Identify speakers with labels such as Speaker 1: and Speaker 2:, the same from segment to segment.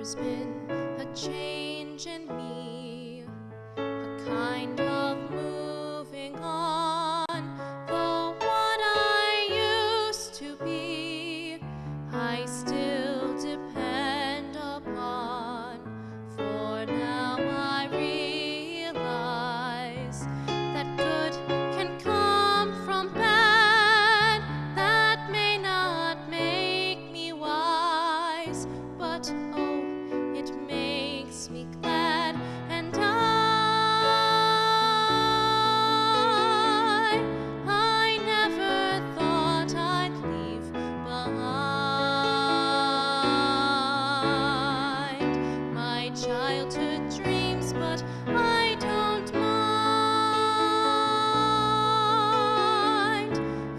Speaker 1: There's been a change in me, a kind of moving on. Though what I used to be, I still depend upon. For now I realize that good can come from bad. That may not make me wise, but oh, it makes me glad. And I never thought I'd leave behind my childhood dreams, but I don't mind.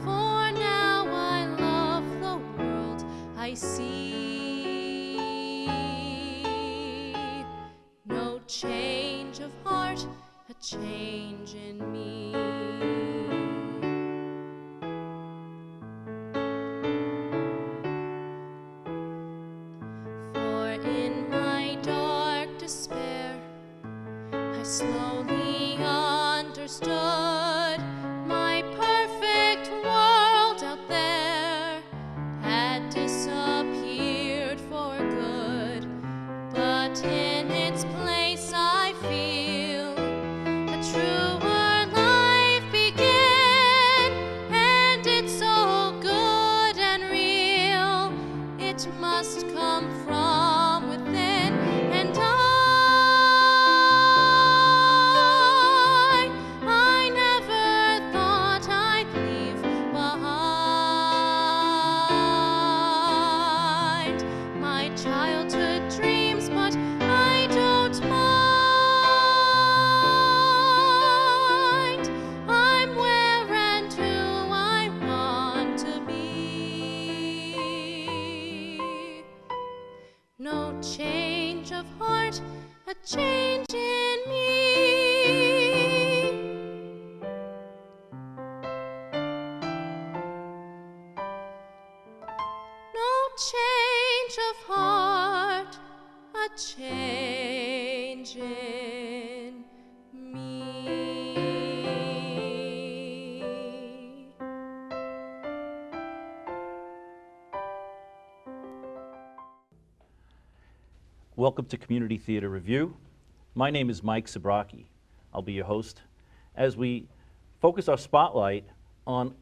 Speaker 1: For now I love the world I see. No change of heart, a change in me. For in my dark despair, I slowly understood my perfect world out there had disappeared for good. But in its place I feel a truer life begin, and it's so good and real. It must come from within, and I never thought I'd leave behind my childhood dreams, but I don't mind. I'm where and who I want to be. No change of heart, a change in me. No change of heart, a change in me.
Speaker 2: Welcome to Community Theater Review. My name is Mike Zabrocki. I'll be your host as we focus our spotlight on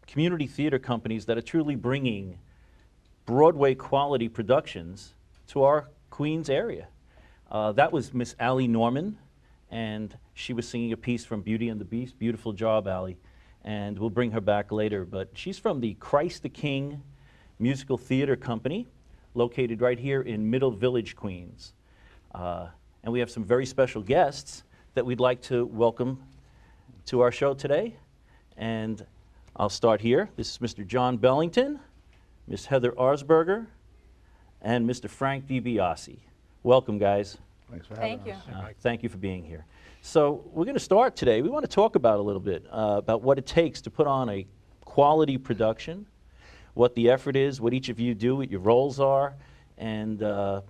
Speaker 2: community theater companies that are truly bringing Broadway quality productions to our Queens area. That was Miss Allie Norman, and she was singing a piece from Beauty and the Beast. Beautiful job, Allie. And we'll bring her back later, but she's from the Christ the King Musical Theater Company, located right here in Middle Village, Queens. And we have some very special guests that we'd like to welcome to our show today. And I'll start here. This is Mr. John Bellington, Miss Heather Arsberger, and Mr. Frank DiBiase. Welcome, guys.
Speaker 3: Thanks for having
Speaker 4: Thank you.
Speaker 3: us.
Speaker 2: Thank you for being here. So we're going to start today. We want to talk about a little bit about what it takes to put on a quality production, what the effort is, what each of you do, what your roles are, and then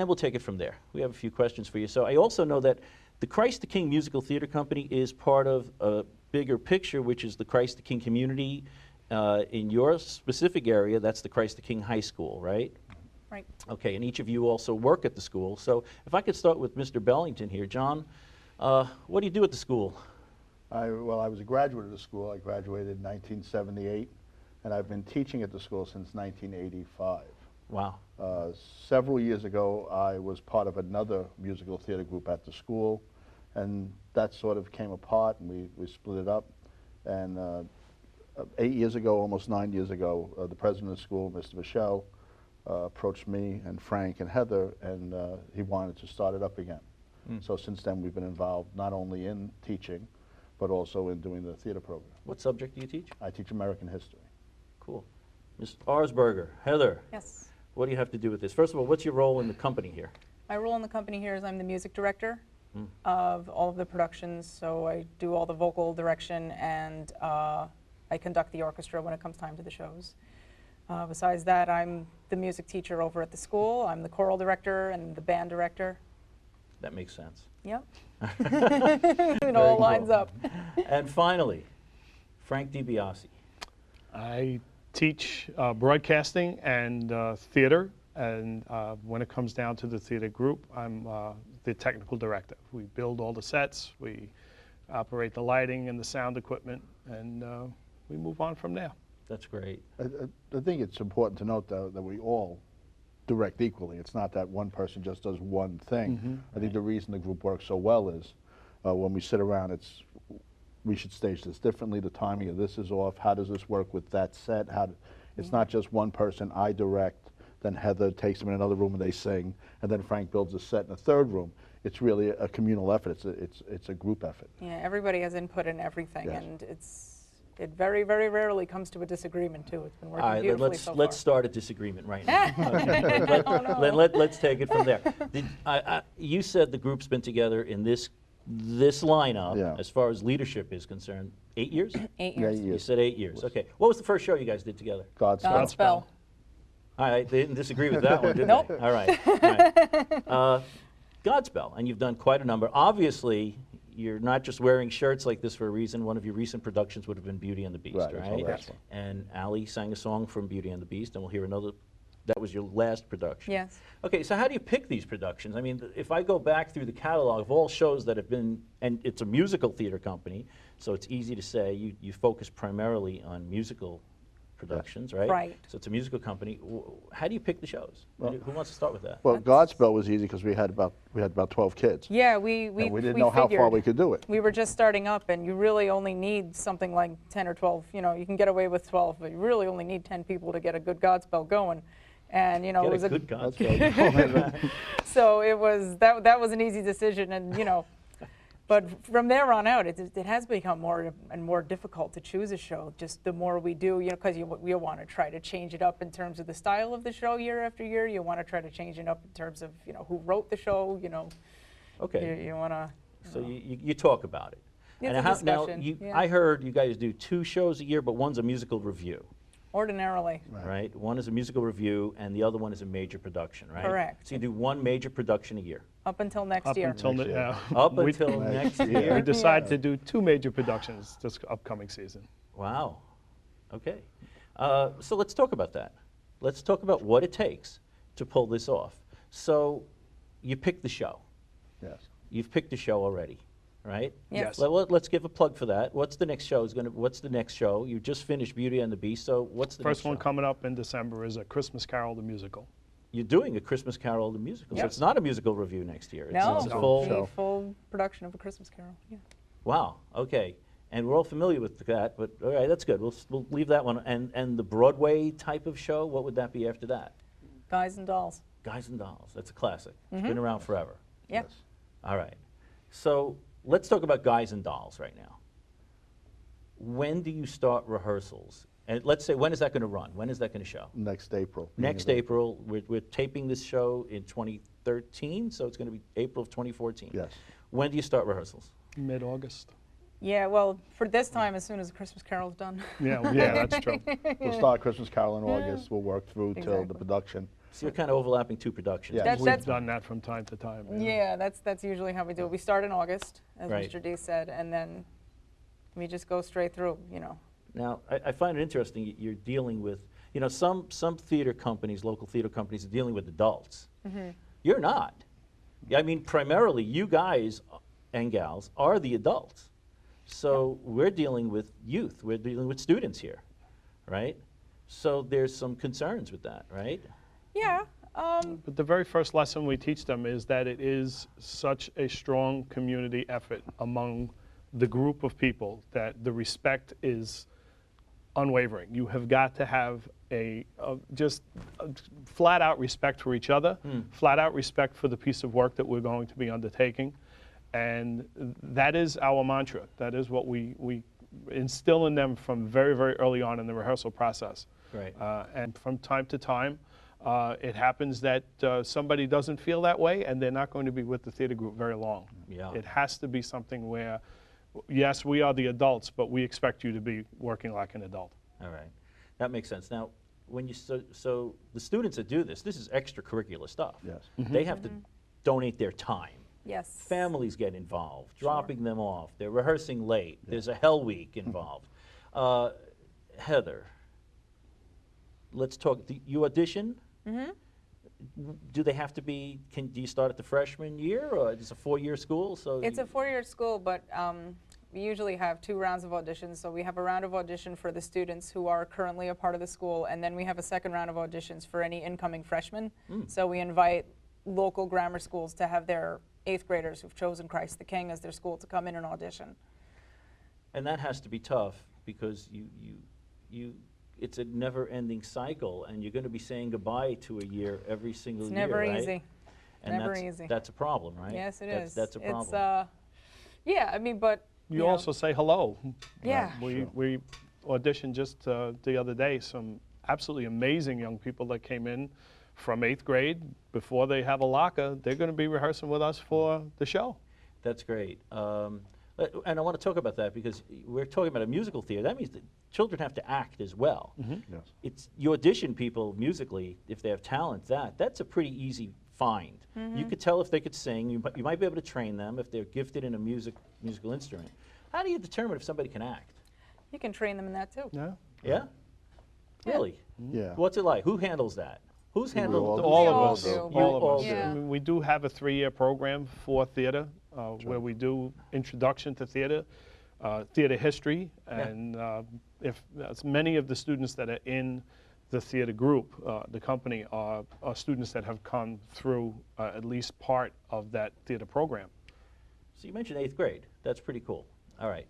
Speaker 2: we'll take it from there. We have a few questions for you. So I also know that the Christ the King Musical Theater Company is part of a bigger picture, which is the Christ the King community in your specific area. That's the Christ the King High School, right?
Speaker 4: Right.
Speaker 2: Okay, and each of you also work at the school. So if I could start with Mr. Bellington here. John, what do you do at the school?
Speaker 3: Well, I was a graduate of the school. I graduated in 1978, and I've been teaching at the school since 1985.
Speaker 2: Wow.
Speaker 3: Several years ago, I was part of another musical theater group at the school, and that sort of came apart, and we split it up. And 8 years ago, almost 9 years ago, the president of the school, Mr. Michelle, approached me and Frank and Heather, and he wanted to start it up again. So since then, we've been involved not only in teaching, but also in doing the theater program.
Speaker 2: What subject do you teach?
Speaker 3: I teach American history.
Speaker 2: Cool. Ms. Arsberger, Heather,
Speaker 4: Yes.
Speaker 2: what do you have to do with this? First of all, what's your role in the company here?
Speaker 4: My role in the company here is I'm the music director of all of the productions, so I do all the vocal direction and I conduct the orchestra when it comes time to the shows. Besides that, I'm the music teacher over at the school. I'm the choral director and the band director.
Speaker 2: That makes sense.
Speaker 4: Yep. It all lines up.
Speaker 2: And finally, Frank DiBiase.
Speaker 5: I teach broadcasting and theater, and when it comes down to the theater group, I'm the technical director. We build all the sets, we operate the lighting and the sound equipment, and we move on from there.
Speaker 2: That's great.
Speaker 3: I think it's important to note, though, that we all direct equally. It's not that one person just does one thing. I think the reason the group works so well is when we sit around, we should stage this differently. The timing of this is off. How does this work with that set? It's not just one person. I direct, then Heather takes them in another room and they sing, and then Frank builds a set in a third room. It's really a communal effort. It's a group effort.
Speaker 4: Yeah, everybody has input in everything,
Speaker 3: Yes.
Speaker 4: and it very, very rarely comes to a disagreement, too. It's been working
Speaker 2: All right,
Speaker 4: beautifully so far.
Speaker 2: let's start a disagreement right now. Okay. Let's take it from there. You said the group's been together in this lineup,
Speaker 3: Yeah.
Speaker 2: as far as leadership is concerned, 8 years?
Speaker 4: 8
Speaker 3: Yeah,
Speaker 4: years.
Speaker 2: You said 8 years. Okay. What was the first show you guys did together?
Speaker 3: Godspell.
Speaker 4: Godspell.
Speaker 2: All right, they didn't disagree with that one, did
Speaker 4: Nope.
Speaker 2: they? All right. All right. Godspell, and you've done quite a number. Obviously, you're not just wearing shirts like this for a reason. One of your recent productions would have been Beauty and the Beast,
Speaker 3: Right, I saw
Speaker 2: right?
Speaker 3: that one.
Speaker 2: And Ali sang a song from Beauty and the Beast, and we'll hear another. That was your last production.
Speaker 4: Yes.
Speaker 2: Okay, so how do you pick these productions? I mean, if I go back through the catalog of all shows that have been, and it's a musical theater company, so it's easy to say you focus primarily on musical productions, right?
Speaker 4: Right.
Speaker 2: So it's a musical company. How do you pick the shows? Who wants to start with that?
Speaker 3: Well, Godspell was easy because we had about 12 kids.
Speaker 4: Yeah,
Speaker 3: And we didn't know how far
Speaker 4: figured
Speaker 3: we could do it.
Speaker 4: we were just starting up, and you really only need something like 10 or 12. You know, you can get away with 12, but you really only need 10 people to get a good Godspell going. And you know,
Speaker 2: Get
Speaker 4: it was
Speaker 2: a good
Speaker 3: That's
Speaker 2: Godspell.
Speaker 3: right.
Speaker 4: so it was that was an easy decision, and you know, but from there on out, it has become more and more difficult to choose a show. Just the more we do, you know, because you want to try to change it up in terms of the style of the show year after year. You want to try to change it up in terms of, you know, who wrote the show. You know,
Speaker 2: Okay.
Speaker 4: you want to.
Speaker 2: So you talk about it.
Speaker 4: It's
Speaker 2: And
Speaker 4: a
Speaker 2: now
Speaker 4: discussion, yeah.
Speaker 2: I heard you guys do 2 shows a year, but one's a musical review,
Speaker 4: Ordinarily,
Speaker 2: right? One is a musical review, and the other one is a major production, right?
Speaker 4: Correct.
Speaker 2: So you do 1 major production a year.
Speaker 4: up until next
Speaker 5: Up
Speaker 4: year.
Speaker 5: until
Speaker 3: Next year.
Speaker 2: Up
Speaker 5: we-
Speaker 2: until
Speaker 3: Next
Speaker 2: next
Speaker 3: year.
Speaker 2: year.
Speaker 5: we decided to do 2 major productions this upcoming season.
Speaker 2: Wow. Okay. So let's talk about that. Let's talk about what it takes to pull this off. So you picked the show.
Speaker 3: Yes.
Speaker 2: You've picked a show already, right?
Speaker 4: Yes.
Speaker 2: Let's give a plug for that. What's the next show? What's the next show? You just finished Beauty and the Beast, so what's the
Speaker 5: First
Speaker 2: next
Speaker 5: one
Speaker 2: show?
Speaker 5: coming up in December is A Christmas Carol, the musical.
Speaker 2: You're doing A Christmas Carol, the musical. So
Speaker 4: Yep.
Speaker 2: it's not a musical review next year.
Speaker 4: No,
Speaker 2: It's a
Speaker 3: No.
Speaker 2: full.
Speaker 3: Show.
Speaker 4: the full production of A Christmas Carol. Yeah.
Speaker 2: Wow. Okay. And we're all familiar with that, but all right, that's good. We'll leave that one. And the Broadway type of show, what would that be after that?
Speaker 4: Guys and Dolls.
Speaker 2: Guys and Dolls. That's a classic. It's been around forever.
Speaker 4: Yeah.
Speaker 3: Yes.
Speaker 2: All right. So let's talk about Guys and Dolls right now. When do you start rehearsals? And let's say, when is that going to run? When is that going to show?
Speaker 3: Next April.
Speaker 2: Next April. We're taping this show in 2013, so it's going to be April of 2014.
Speaker 3: Yes.
Speaker 2: When do you start rehearsals?
Speaker 5: Mid-August.
Speaker 4: Yeah, well, for this time, as soon as A Christmas Carol's done.
Speaker 5: Yeah, that's true.
Speaker 3: We'll start Christmas Carol in August. We'll work through till the
Speaker 4: Exactly.
Speaker 3: production.
Speaker 2: So you're kind of overlapping 2 productions.
Speaker 3: Yeah.
Speaker 4: That's-
Speaker 5: We've done that from time to time.
Speaker 4: Yeah, that's usually how we do it. We start in August, as
Speaker 2: Right.
Speaker 4: Mr. D said, and then we just go straight through, you know.
Speaker 2: Now, I find it interesting you're dealing with, you know, some theater companies, local theater companies, are dealing with adults. You're not. I mean, primarily, you guys and gals are the adults. So we're dealing with youth. We're dealing with students here, right? So there's some concerns with that, right?
Speaker 4: Yeah.
Speaker 5: But the very first lesson we teach them is that it is such a strong community effort among the group of people that the respect is unwavering. You have got to have just flat out respect for each other, flat out respect for the piece of work that we're going to be undertaking. And that is our mantra. That is what we instill in them from very, very early on in the rehearsal process.
Speaker 2: Right.
Speaker 5: And from time to time, it happens that somebody doesn't feel that way, and they're not going to be with the theater group very long.
Speaker 2: Yeah.
Speaker 5: It has to be something where, yes, we are the adults, but we expect you to be working like an adult.
Speaker 2: All right. That makes sense. Now, when you so the students that do this is extracurricular stuff.
Speaker 3: Yes.
Speaker 2: They have to donate their time.
Speaker 4: Yes.
Speaker 2: Families get involved, dropping them off. They're rehearsing late. There's a Hell Week involved. Heather, let's talk. You audition? Do they have to be? Do you start at the freshman year, or it's a 4-year school? So
Speaker 4: It's a 4-year school, but we usually have 2 rounds of auditions. So we have a round of audition for the students who are currently a part of the school, and then we have a second round of auditions for any incoming freshmen. So we invite local grammar schools to have their 8th graders who've chosen Christ the King as their school to come in and audition.
Speaker 2: And that has to be tough because it's a never-ending cycle, and you're going to be saying goodbye to a year every single year,
Speaker 4: Never
Speaker 2: right?
Speaker 4: easy.
Speaker 2: And
Speaker 4: Never easy.
Speaker 2: That's a problem, right?
Speaker 4: Yes, it is.
Speaker 2: That's a problem.
Speaker 4: It's, yeah, I mean, but
Speaker 5: You
Speaker 4: know,
Speaker 5: also say hello.
Speaker 4: Yeah.
Speaker 5: We auditioned just the other day some absolutely amazing young people that came in from 8th grade. Before they have a locker, they're going to be rehearsing with us for the show.
Speaker 2: That's great. And I want to talk about that because we're talking about a musical theater. That means that children have to act as well.
Speaker 3: Yes.
Speaker 2: You audition people musically if they have talent. That's a pretty easy find. You could tell if they could sing. You might be able to train them if they're gifted in a musical instrument. How do you determine if somebody can act?
Speaker 4: you can train them in that too.
Speaker 5: Yeah.
Speaker 2: Yeah? Really?
Speaker 3: Yeah.
Speaker 2: What's it like? Who handles that? Who's handled?
Speaker 3: all
Speaker 5: All
Speaker 4: We
Speaker 5: of
Speaker 4: all
Speaker 5: us.
Speaker 4: do.
Speaker 5: All of
Speaker 2: all
Speaker 5: us.
Speaker 2: do.
Speaker 4: Yeah.
Speaker 5: I mean, we do have a 3-year program for theater where we do introduction to theater, theater history, and if as many of the students that are in the theater group, the company, are students that have come through at least part of that theater program.
Speaker 2: So you mentioned 8th grade. That's pretty cool. All right,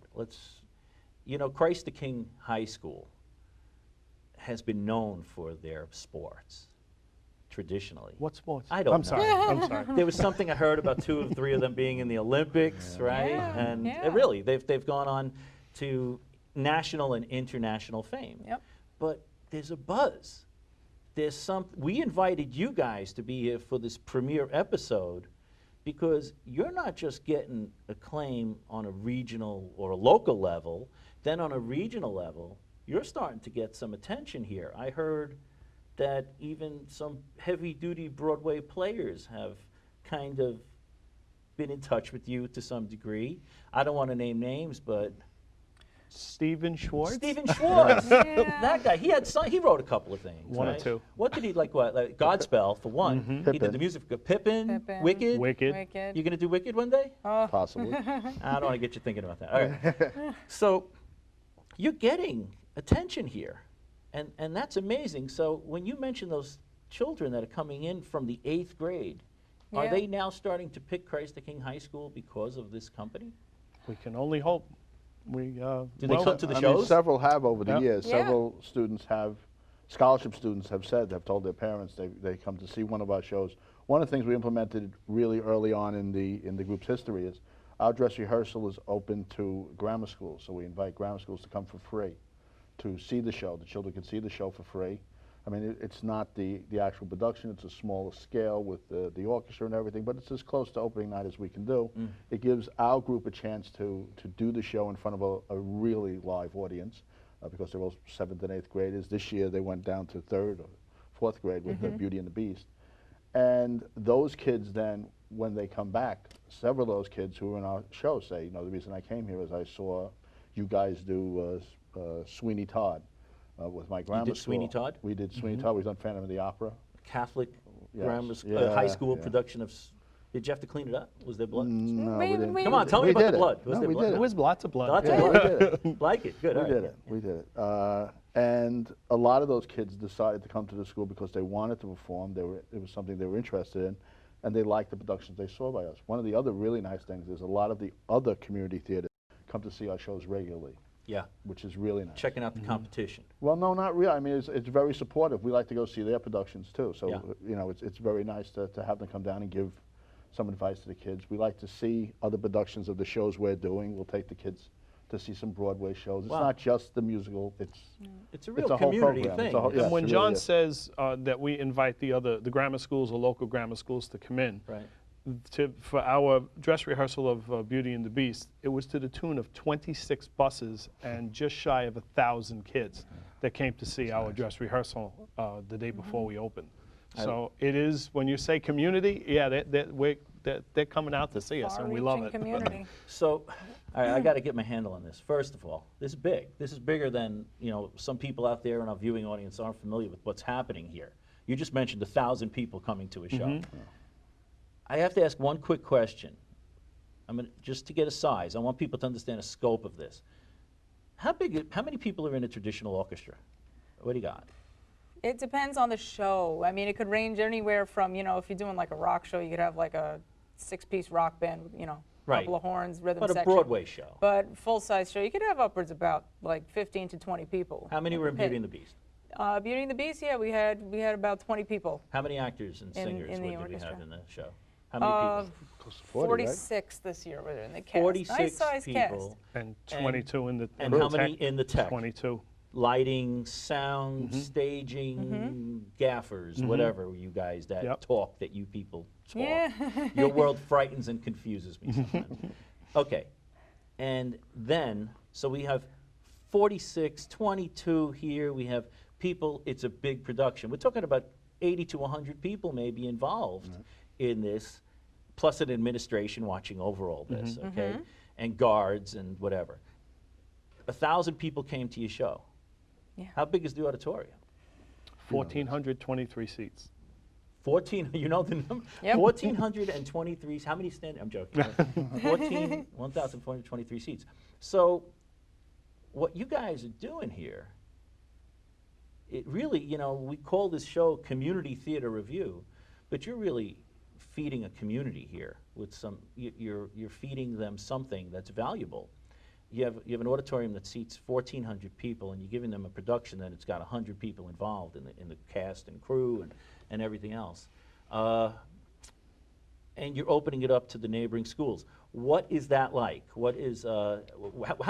Speaker 2: Christ the King High School has been known for their sports, traditionally.
Speaker 5: What sports?
Speaker 2: I don't
Speaker 5: I'm
Speaker 2: know.
Speaker 5: sorry. I'm sorry.
Speaker 2: There was something I heard about 2 or 3 of them being in the Olympics, right?
Speaker 4: Yeah,
Speaker 2: And
Speaker 4: yeah.
Speaker 2: really, they've gone on to national and international fame.
Speaker 4: Yep.
Speaker 2: But there's a buzz. We invited you guys to be here for this premiere episode because you're not just getting acclaim on a regional or a local level, then on a regional level, you're starting to get some attention here. I heard that even some heavy-duty Broadway players have kind of been in touch with you to some degree. I don't want to name names, but
Speaker 5: Stephen Schwartz?
Speaker 2: Stephen Schwartz,
Speaker 4: Yeah.
Speaker 2: that guy. He wrote a couple of things.
Speaker 5: One or
Speaker 2: right?
Speaker 5: two.
Speaker 2: What did he like? Godspell for one. He did
Speaker 3: Pippin.
Speaker 2: the music for Pippin,
Speaker 4: Pippin.
Speaker 2: Wicked.
Speaker 5: Wicked.
Speaker 4: Wicked.
Speaker 2: You gonna do Wicked one day?
Speaker 3: Possibly.
Speaker 2: I don't want to get you thinking about that. All right. So you're getting attention here, and that's amazing. So when you mention those children that are coming in from the 8th grade, are
Speaker 4: Yeah.
Speaker 2: they now starting to pick Christ the King High School because of this company?
Speaker 5: We can only hope. We,
Speaker 2: Do they
Speaker 5: well,
Speaker 2: come to the
Speaker 3: I mean,
Speaker 2: shows?
Speaker 3: several have over the
Speaker 5: Yep.
Speaker 3: years.
Speaker 4: Yeah.
Speaker 3: Several students have, scholarship students have told their parents they come to see one of our shows. One of the things we implemented really early on in the group's history is our dress rehearsal is open to grammar schools. So we invite grammar schools to come for free to see the show. The children can see the show for free. I mean, it's not the actual production. It's a smaller scale with the orchestra and everything, but it's as close to opening night as we can do. It gives our group a chance to do the show in front of a really live audience because they're all 7th and 8th graders. This year they went down to 3rd or 4th grade with the Beauty and the Beast. And those kids then, when they come back, several of those kids who were in our show say, the reason I came here is I saw you guys do Sweeney Todd. With my grammar
Speaker 2: did
Speaker 3: school.
Speaker 2: Sweeney Todd?
Speaker 3: We did Sweeney Todd. We've done Phantom of the Opera.
Speaker 2: Catholic
Speaker 3: Yes.
Speaker 2: grammar
Speaker 3: Yeah,
Speaker 2: high school
Speaker 3: yeah.
Speaker 2: production of. Did you have to clean it up? Was there blood?
Speaker 3: No,
Speaker 4: We-
Speaker 3: we didn't.
Speaker 4: we-
Speaker 2: Come on, tell me
Speaker 3: We
Speaker 2: about
Speaker 3: did
Speaker 2: the
Speaker 3: it.
Speaker 2: blood. Was
Speaker 3: No,
Speaker 2: there
Speaker 3: we
Speaker 2: blood?
Speaker 3: did
Speaker 5: there
Speaker 3: it.
Speaker 5: was lots of blood.
Speaker 2: Lots of
Speaker 3: Yeah, we
Speaker 2: blood.
Speaker 3: did it.
Speaker 2: Like it. Good.
Speaker 3: We
Speaker 2: all right.
Speaker 3: did it. We did it. And a lot of those kids decided to come to the school because they wanted to perform. It was something they were interested in, and they liked the productions they saw by us. One of the other really nice things is a lot of the other community theaters come to see our shows regularly,
Speaker 2: Yeah.
Speaker 3: which is really nice.
Speaker 2: Checking out the competition.
Speaker 3: Well, no, not really. I mean, it's very supportive. We like to go see their productions too. So,
Speaker 2: Yeah.
Speaker 3: it's very nice to have them come down and give some advice to the kids. We like to see other productions of the shows we're doing. We'll take the kids to see some Broadway shows. It's
Speaker 2: Wow.
Speaker 3: not just the musical.
Speaker 2: It's a real
Speaker 3: a whole
Speaker 2: community
Speaker 3: program.
Speaker 2: thing.
Speaker 3: It's a whole-
Speaker 5: And
Speaker 3: Yes,
Speaker 5: when
Speaker 3: it
Speaker 5: John
Speaker 3: really is.
Speaker 5: says that we invite the grammar schools or local grammar schools to come in,
Speaker 2: Right.
Speaker 5: for our dress rehearsal of Beauty and the Beast, it was to the tune of 26 buses and just shy of 1,000 kids. that came to see our dress rehearsal the day before we opened. So it is, when you say community, yeah, they're coming out to see us, and we love it.
Speaker 4: Community.
Speaker 2: So, all right, I got to get my handle on this. First of all, this is big. This is bigger than, you know, some people out there in our viewing audience aren't familiar with what's happening here. You just mentioned 1,000 people coming to a show. I have to ask one quick question. Just to get a size, I want people to understand the scope of this. How many people are in a traditional orchestra? What do you got?
Speaker 4: It depends on the show. I mean, it could range anywhere from, you know, if you're doing like a rock show, you could have like a 6-piece rock band with, you know, a couple of horns, rhythm
Speaker 2: But
Speaker 4: section.
Speaker 2: a Broadway show.
Speaker 4: But full-size show, you could have upwards about like 15 to 20 people.
Speaker 2: How many were in Beauty and the Beast?
Speaker 4: Beauty and the Beast, yeah, we had about 20 people.
Speaker 2: How many actors and singers
Speaker 4: in the
Speaker 2: did we have
Speaker 4: orchestra.
Speaker 2: in the show? How many people?
Speaker 3: Close to 40, right?
Speaker 4: 46 this year were in the cast.
Speaker 2: 46
Speaker 4: nice size
Speaker 2: people.
Speaker 5: And 22 in the
Speaker 2: And how many in the tech?
Speaker 5: 22.
Speaker 2: Lighting, sound, staging, gaffers, whatever you guys that talk that you people talk.
Speaker 4: Yeah.
Speaker 2: Your world frightens and confuses me sometimes. Okay, and then, so we have 46, 22 here, we have people, it's a big production. We're talking about 80 to 100 people maybe involved in this, plus an administration watching over all this, okay? And guards and whatever. 1,000 people came to your show.
Speaker 4: Yeah.
Speaker 2: How big is the auditorium?
Speaker 5: 1,423 seats.
Speaker 2: 14, you know the number?
Speaker 4: Yep.
Speaker 2: 1,423, how many stand, I'm joking. 1,423 seats. So what you guys are doing here, it really, you know, we call this show Community Theater Review, but you're really feeding a community here with some, you're feeding them something that's valuable. You have an auditorium that seats 1,400 people, and you're giving them a production that it's got 100 people involved in the cast and crew and everything else. And you're opening it up to the neighboring schools. What is that like? What is how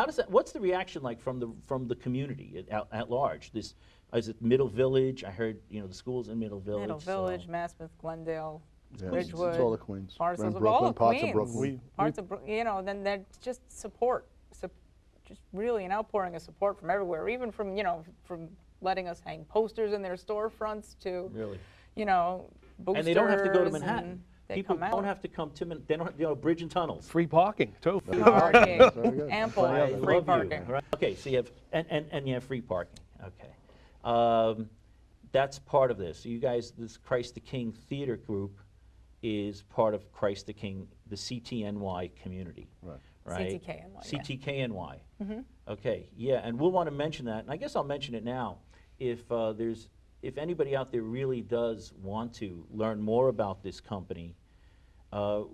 Speaker 2: does that? What's the reaction like from the community at large? Is it Middle Village? I heard, you know, the schools in Middle Village.
Speaker 4: Middle Village, Maspeth, Glendale,
Speaker 3: Yeah,
Speaker 4: Ridgewood,
Speaker 3: it's all the Queens.
Speaker 4: Parts
Speaker 3: And
Speaker 4: of
Speaker 3: Brooklyn,
Speaker 4: all of
Speaker 3: parts
Speaker 4: Queens.
Speaker 3: of Brooklyn.
Speaker 4: Parts of you know, then that just support, just really an outpouring of support from everywhere, even from, you know, from letting us hang posters in their storefronts to,
Speaker 2: Really?
Speaker 4: you know, boosters.
Speaker 2: And they don't have to go to
Speaker 4: and
Speaker 2: Manhattan.
Speaker 4: they
Speaker 2: People
Speaker 4: come out.
Speaker 2: don't have to come to they don't have, you know, bridge and tunnels.
Speaker 5: Free parking, too.
Speaker 4: Free parking,
Speaker 3: Very good.
Speaker 4: ample
Speaker 2: I
Speaker 4: free
Speaker 2: love
Speaker 4: parking.
Speaker 2: you. Right. Okay, so you have and you have free parking. Okay, that's part of this. So you guys, this Christ the King Theater Group is part of Christ the King, the CTNY community.
Speaker 3: Right.
Speaker 2: Right?
Speaker 4: CTKNY, yeah.
Speaker 2: CTKNY. Okay, yeah, and we'll want to mention that, and I guess I'll mention it now. If anybody out there really does want to learn more about this company,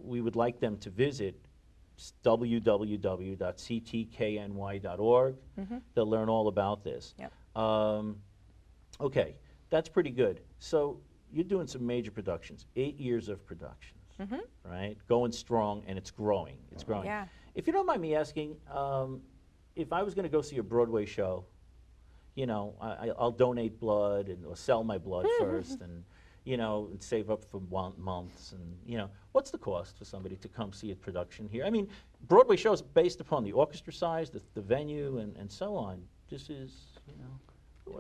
Speaker 2: we would like them to visit www.ctkny.org. They'll learn all about this.
Speaker 4: Yep.
Speaker 2: Okay, that's pretty good. So you're doing some major productions, 8 years of productions, right? Going strong, and it's growing. It's growing.
Speaker 4: Yeah.
Speaker 2: If you don't mind me asking, if I was going to go see a Broadway show, you know, I'll donate blood or sell my blood first, and you know, and save up for months, and you know, what's the cost for somebody to come see a production here? I mean, Broadway shows based upon the orchestra size, the venue, and so on. This is, you know,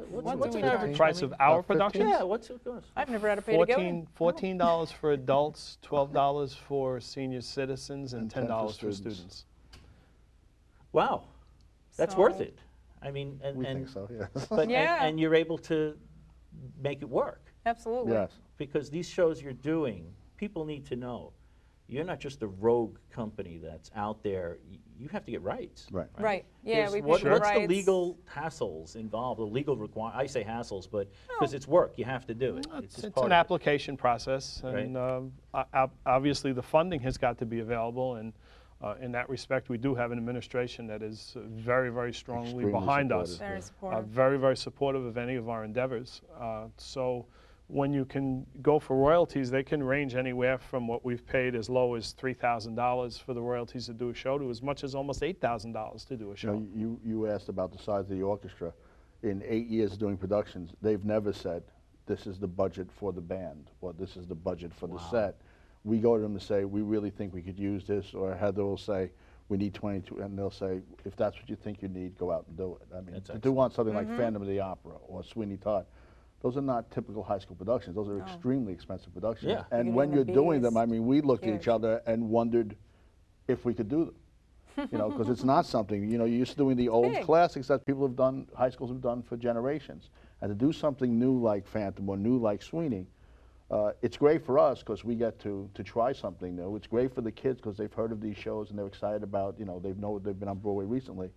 Speaker 2: what's an average
Speaker 5: Price of our production?
Speaker 2: Yeah, what's it cost?
Speaker 4: I've never had to pay to go in.
Speaker 5: $14 for adults, $12 for senior citizens, and
Speaker 3: And
Speaker 5: $10
Speaker 3: $10
Speaker 5: for
Speaker 3: for
Speaker 5: students.
Speaker 3: students.
Speaker 2: Wow, that's
Speaker 4: So-
Speaker 2: worth it. I mean,
Speaker 3: We think so, yes.
Speaker 2: but
Speaker 4: Yeah.
Speaker 2: and you're able to make it work.
Speaker 4: Absolutely.
Speaker 3: Yes.
Speaker 2: Because these shows you're doing, people need to know, you're not just a rogue company that's out there. You have to get rights.
Speaker 3: Right.
Speaker 4: Right. Yeah, we
Speaker 2: What's
Speaker 4: pay for
Speaker 2: the
Speaker 4: rights.
Speaker 2: legal hassles involved? The legal I say hassles, but because it's work, you have to do it.
Speaker 5: It's
Speaker 2: just
Speaker 5: an
Speaker 2: part of it.
Speaker 5: application process, and obviously the funding has got to be available, and in that respect, we do have an administration that is very, very strongly
Speaker 3: Extremely
Speaker 5: behind us.
Speaker 3: supportive.
Speaker 4: Very supportive.
Speaker 5: Very, very supportive of any of our endeavors. So when you can go for royalties, they can range anywhere from what we've paid as low as $3,000 for the royalties to do a show to as much as almost $8,000 to do a show.
Speaker 3: You know, you asked about the size of the orchestra. In 8 years doing productions, they've never said, this is the budget for the band, or this is the budget for the set. We go to them to say, we really think we could use this, or Heather will say, we need 22, and they'll say, if that's what you think you need, go out and do it. I mean,
Speaker 2: That's
Speaker 3: to do
Speaker 2: excellent.
Speaker 3: on something like Phantom of the Opera or Sweeney Todd, those are not typical high school productions. Those are extremely expensive productions.
Speaker 2: Yeah.
Speaker 3: And
Speaker 4: Beauty
Speaker 3: when
Speaker 4: and
Speaker 3: you're
Speaker 4: the
Speaker 3: doing them,
Speaker 4: Beast.
Speaker 3: I mean, we looked at
Speaker 4: Huge.
Speaker 3: each other and wondered if we could do them. You know, because it's not something, you know, you're used to doing the old
Speaker 4: big.
Speaker 3: classics that people have done, high schools have done for generations. And to do something new like Phantom or new like Sweeney, it's great for us because we get to try something new. It's great for the kids because they've heard of these shows and they're excited about, you know, they've been on Broadway recently.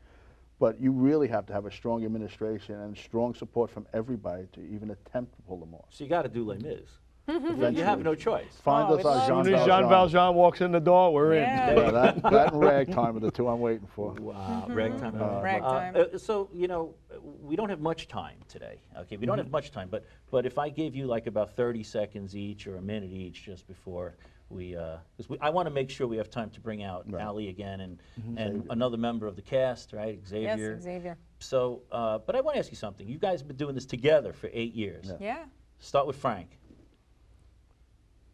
Speaker 3: But you really have to have a strong administration and strong support from everybody to even attempt to pull them off.
Speaker 2: So you got to do Les Mis. You
Speaker 3: Eventually.
Speaker 2: have no choice.
Speaker 3: Find
Speaker 4: Oh,
Speaker 3: us
Speaker 4: we'd
Speaker 3: on
Speaker 4: love
Speaker 3: Jean
Speaker 5: As soon as
Speaker 3: Valjean.
Speaker 5: Jean Valjean walks in the door, we're
Speaker 4: Yeah.
Speaker 5: in.
Speaker 3: Yeah, that and Ragtime are the two I'm waiting for.
Speaker 2: Wow, ragtime.
Speaker 4: Ragtime.
Speaker 2: So, you know, we don't have much time today. Okay, we don't have much time, but if I gave you like about 30 seconds each or a minute each just before we, because I want to make sure we have time to bring out
Speaker 3: Right.
Speaker 2: Allie again and another member of the cast, right, Xavier.
Speaker 4: Yes, Xavier.
Speaker 2: So, but I want to ask you something. You guys have been doing this together for 8 years.
Speaker 3: Yeah.
Speaker 4: Yeah.
Speaker 2: Start with Frank.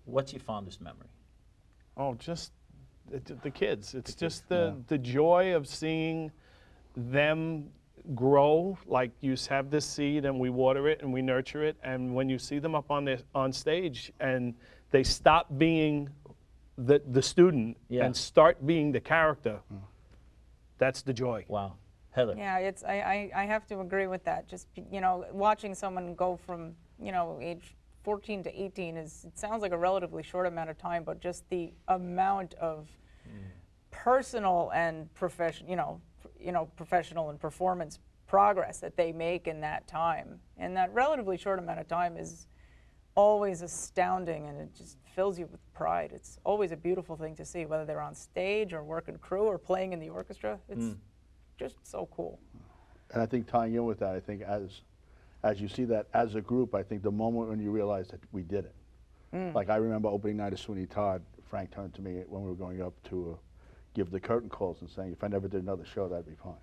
Speaker 2: What's your fondest memory?
Speaker 5: Oh, just the kids. It's just the joy of seeing them grow. Like you have this seed and we water it and we nurture it, and when you see them up on stage and they stop being the student
Speaker 2: Yeah.
Speaker 5: and start being the character, that's the joy.
Speaker 2: Wow. Heather.
Speaker 4: Yeah, it's I have to agree with that. Just you know, watching someone go from age 14 to 18 it sounds like a relatively short amount of time, but just the amount of personal and professional and performance progress that they make in that time, and that relatively short amount of time is always astounding, and it just fills you with pride. It's always a beautiful thing to see, whether they're on stage or working crew or playing in the orchestra. It's just so cool.
Speaker 3: And I think tying in with that, I think as you see that as a group, I think the moment when you realize that we did it. Like I remember opening night of Sweeney Todd, Frank turned to me when we were going up to give the curtain calls and saying, if I never did another show, that'd be fine.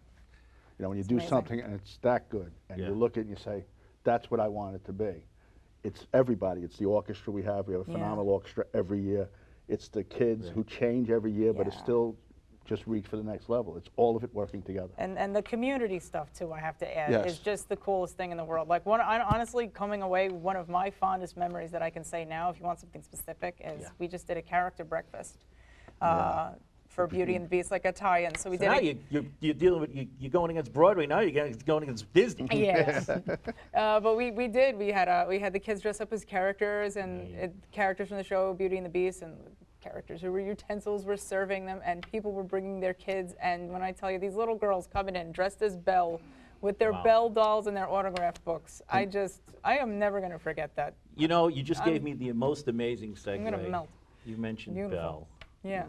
Speaker 3: You know, when you do
Speaker 4: amazing.
Speaker 3: something and it's that good, and
Speaker 2: Yeah.
Speaker 3: you look at it and you say, that's what I want it to be. It's everybody. It's the orchestra we have. We have a
Speaker 4: Yeah.
Speaker 3: phenomenal orchestra every year. It's the kids who change every year, but it's
Speaker 4: Yeah.
Speaker 3: still just reach for the next level. It's all of it working together.
Speaker 4: And the community stuff too, I have to add,
Speaker 3: Yes.
Speaker 4: is just the coolest thing in the world. Like honestly, coming away, one of my fondest memories that I can say now, if you want something specific, is we just did a character breakfast for Beauty and the Beast, like a tie-in. So we
Speaker 2: So
Speaker 4: did.
Speaker 2: now you're dealing with, you're going against Broadway, now you're going against Disney.
Speaker 4: Yes, but we did. We had the kids dress up as characters, and characters from the show Beauty and the Beast, and characters who were utensils were serving them, and people were bringing their kids. And when I tell you, these little girls coming in dressed as Belle, with their
Speaker 2: Wow.
Speaker 4: Belle dolls and their autograph books, I am never going to forget that.
Speaker 2: You know, you just gave me the most amazing segue.
Speaker 4: I'm gonna melt.
Speaker 2: You mentioned
Speaker 4: Beautiful.
Speaker 2: Belle.
Speaker 4: Yeah.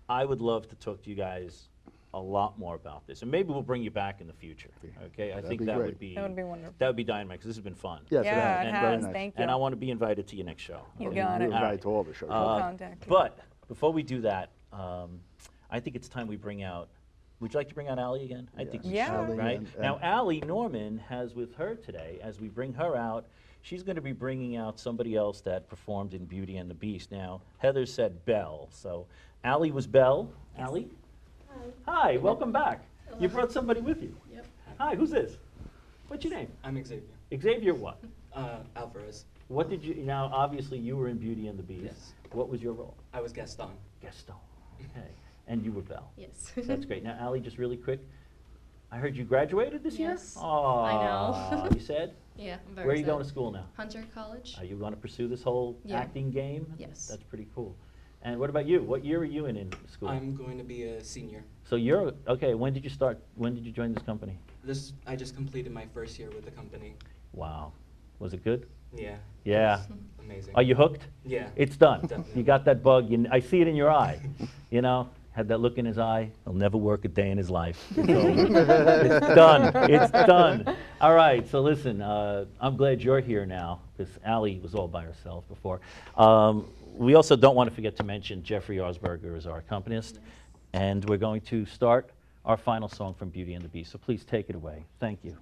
Speaker 2: I would love to talk to you guys a lot more about this, and maybe we'll bring you back in the future. Okay, I
Speaker 3: That'd
Speaker 2: think
Speaker 3: be
Speaker 2: that
Speaker 3: great.
Speaker 2: would be
Speaker 4: That would be wonderful.
Speaker 2: That would be dynamite because this has been fun.
Speaker 3: Yes,
Speaker 4: Yeah, it
Speaker 3: it
Speaker 4: has.
Speaker 3: Very nice.
Speaker 4: Thank you.
Speaker 2: And I want to be invited to your next show.
Speaker 4: You
Speaker 3: We're
Speaker 4: got it.
Speaker 3: invited to all the shows.
Speaker 4: We'll contact you.
Speaker 2: But before we do that, I think it's time we bring out. Would you like to bring out Allie again? I think we
Speaker 4: Yeah.
Speaker 2: should,
Speaker 3: Allie
Speaker 2: right?
Speaker 3: and-
Speaker 2: Now, Allie Norman has with her today, as we bring her out, she's going to be bringing out somebody else that performed in Beauty and the Beast. Now, Heather said Belle, so Allie was Belle. Allie? Hi, welcome back. You brought somebody with you.
Speaker 6: Yep.
Speaker 2: Hi, who's this? What's your name?
Speaker 6: I'm Xavier.
Speaker 2: Xavier what?
Speaker 6: Alvarez.
Speaker 2: What did you, now obviously you were in Beauty and the Beast.
Speaker 6: Yes.
Speaker 2: What was your role?
Speaker 6: I was Gaston.
Speaker 2: Gaston. Okay. And you were Belle.
Speaker 6: Yes.
Speaker 2: That's great. Now, Allie, just really quick, I heard you graduated this
Speaker 7: Yes,
Speaker 2: year? Oh,
Speaker 7: I know.
Speaker 2: You said?
Speaker 7: Yeah, I'm very
Speaker 2: Where are you going to
Speaker 7: excited.
Speaker 2: school now?
Speaker 7: Hunter College.
Speaker 2: Are you going to pursue this whole
Speaker 7: Yeah.
Speaker 2: acting game?
Speaker 7: Yes.
Speaker 2: That's pretty cool. And what about you? What year are you in school?
Speaker 6: I'm going to be a senior.
Speaker 2: So you're, okay, when did you start, when did you join this company?
Speaker 6: I just completed my first year with the company.
Speaker 2: Wow. Was it good?
Speaker 6: Yeah.
Speaker 2: Yeah.
Speaker 6: It's amazing.
Speaker 2: Are you hooked?
Speaker 6: Yeah.
Speaker 2: It's done.
Speaker 6: Definitely.
Speaker 2: You got that bug. I see it in your eye. You know, had that look in his eye. He'll never work a day in his life. It's over. It's done. It's done. All right. So listen, I'm glad you're here now because Allie was all by herself before. We also don't want to forget to mention Jeffrey Arsberger is our accompanist, and we're going to start our final song from Beauty and the Beast. So please take it away. Thank you.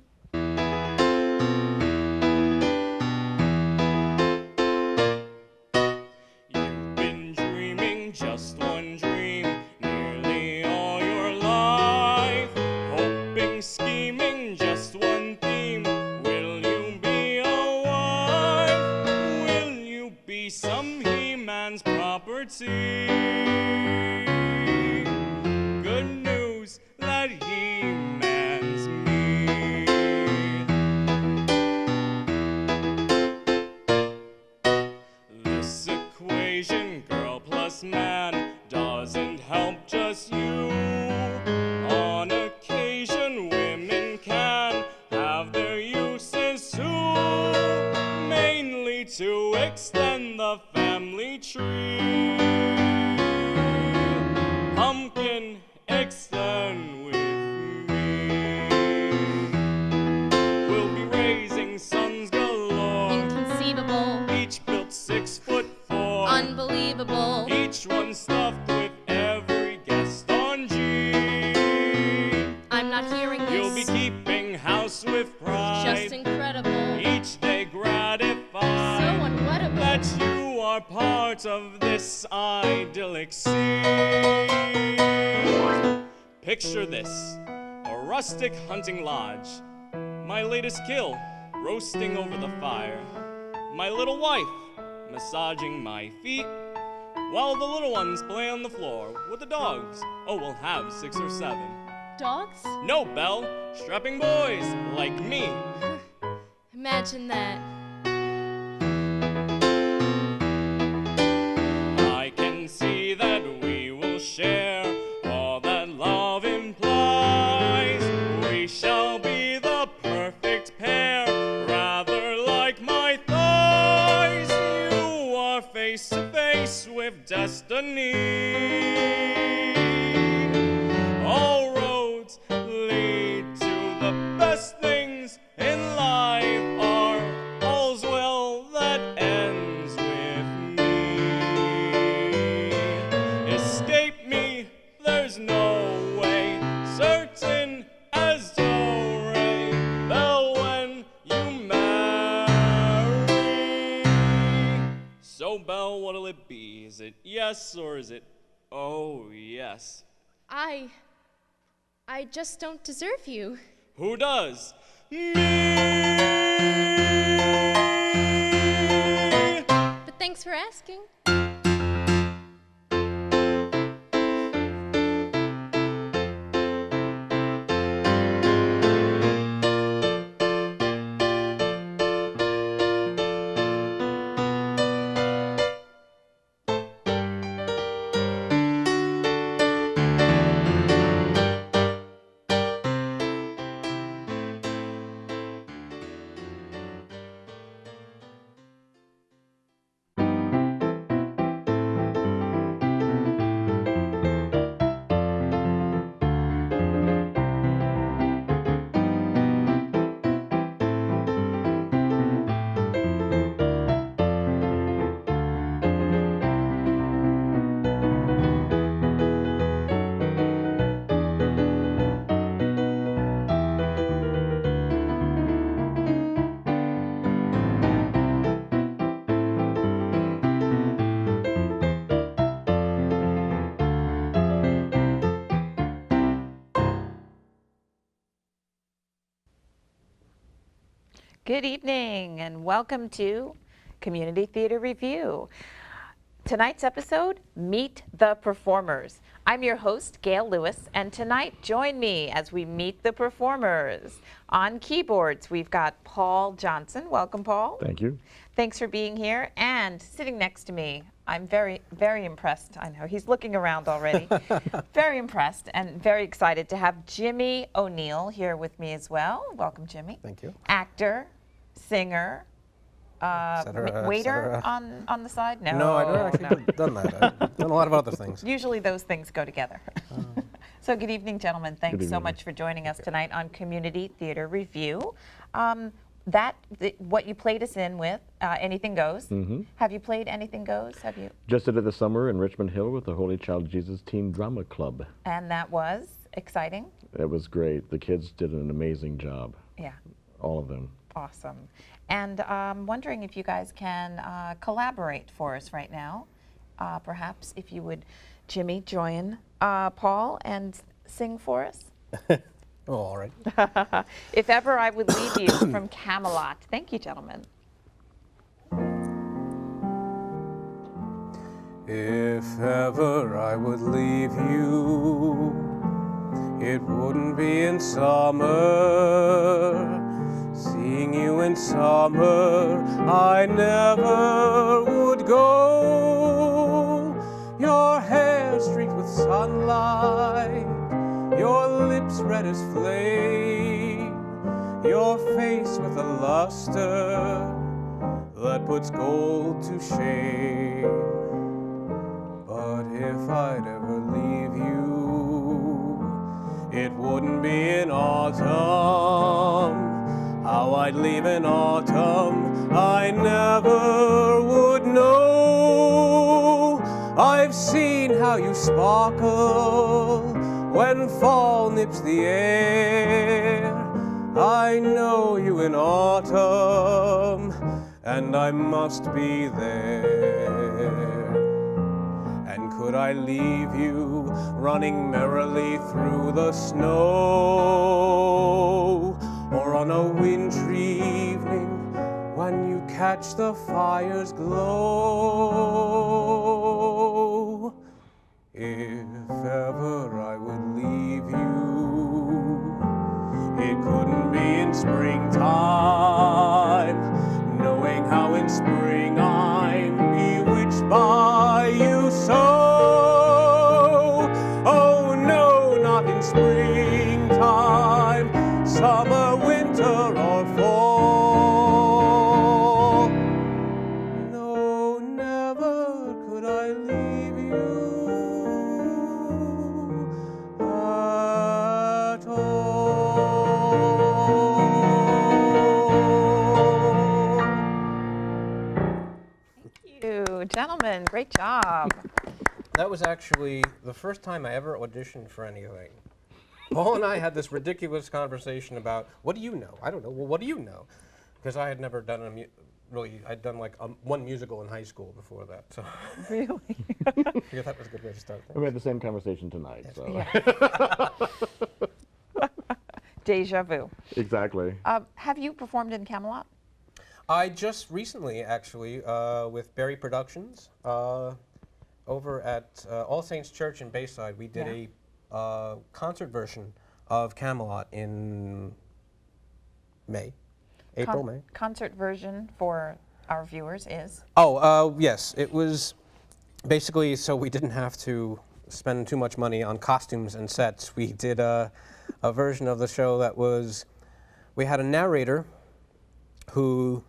Speaker 8: You've been dreaming just one dream nearly all
Speaker 7: poverty. Good news that he mans me. This equation, girl plus man, doesn't help just you. On occasion, women can have their uses too, mainly to extend the family tree. Pumpkin, extend with me. We'll be raising sons galore,
Speaker 1: Inconceivable.
Speaker 7: each built 6'4",
Speaker 1: Unbelievable.
Speaker 7: each one stuffed with every guest on G.
Speaker 1: I'm not hearing this.
Speaker 7: You'll be keeping house with pride,
Speaker 1: Just incredible.
Speaker 7: each day gratified
Speaker 1: So unwettable.
Speaker 7: that you are part of this idyllic scene. Picture this, a rustic hunting lodge, my latest kill roasting over the fire, my little wife massaging my feet, while the little ones play on the floor with the dogs. Oh, we'll have 6 or 7.
Speaker 1: Dogs?
Speaker 7: No, Belle, strapping boys like me.
Speaker 1: Imagine that.
Speaker 7: I can see that we will share all that love implies. We shall be the perfect pair, rather like my thighs. You are face to face with destiny. All roads lead to the best things in life are all's well that ends with me. Escape me, there's no way, certain as do-re, Belle, when you marry. So, Belle, what'll it be? Is it yes or is it oh yes?
Speaker 1: I just don't deserve you.
Speaker 7: Who does? Me!
Speaker 1: But thanks for asking.
Speaker 8: Good evening and welcome to Community Theater Review. Tonight's episode, Meet the Performers. I'm your host, Gail Lewis, and tonight join me as we meet the performers. On keyboards, we've got Paul Johnson. Welcome, Paul.
Speaker 9: Thank you.
Speaker 8: Thanks for being here. And sitting next to me, I'm very, very impressed. I know he's looking around already. Very impressed and very excited to have Jimmy O'Neill here with me as well. Welcome, Jimmy.
Speaker 9: Thank you.
Speaker 8: Actor, singer, waiter on the side?
Speaker 9: No, I've never actually done that. I've done a lot of other things.
Speaker 8: Usually those things go together. So good evening, gentlemen. Thanks so much for joining us tonight on Community Theater Review. What you played us in with, Anything Goes.
Speaker 9: Mm-hmm.
Speaker 8: Have you played Anything Goes? Have you?
Speaker 9: Just did it this summer in Richmond Hill with the Holy Child Jesus Teen Drama Club.
Speaker 8: And that was exciting?
Speaker 9: It was great. The kids did an amazing job.
Speaker 8: Yeah.
Speaker 9: All of them.
Speaker 8: Awesome. And I'm wondering if you guys can collaborate for us right now. Perhaps if you would, Jimmy, join Paul and sing for us.
Speaker 9: Oh, all right.
Speaker 8: If ever I would leave you from Camelot. Thank you, gentlemen.
Speaker 9: If
Speaker 10: If ever I would leave you, it wouldn't be in summer. Seeing you in summer, I never would go. Your hair streaked with sunlight, your lips red as flame, your face with a luster that puts gold to shame. But if I'd ever leave you, it wouldn't be in autumn. How I'd leave in autumn, I never would know. I've seen how you sparkle when fall nips the air. I know you in autumn, and I must be there. And could I leave you running merrily through the snow, or on a wintry evening when you catch the fire's glow? If ever I would leave you, it couldn't be in springtime, knowing how in spring I'm bewitched by you so. Oh no, not in springtime, summer, winter, or fall. No, never could I leave you at all.
Speaker 8: Thank you, gentlemen. Great job.
Speaker 10: That was actually the first time I ever auditioned for anything. Paul and I had this ridiculous conversation about, what do you know? I don't know. Well, what do you know? Because I had never done I'd done like one musical in high school before that. So
Speaker 8: Really?
Speaker 10: I figured that was a good way to start things.
Speaker 9: We had the same conversation tonight. So.
Speaker 8: Deja vu.
Speaker 9: Exactly.
Speaker 8: Have you performed in Camelot?
Speaker 10: I just recently, actually, with Berry Productions, over at All Saints Church in Bayside, we did a concert version of Camelot in May. April, May.
Speaker 8: Concert version for our viewers is?
Speaker 10: Yes. It was basically so we didn't have to spend too much money on costumes and sets. We did a version of the show that was, we had a narrator who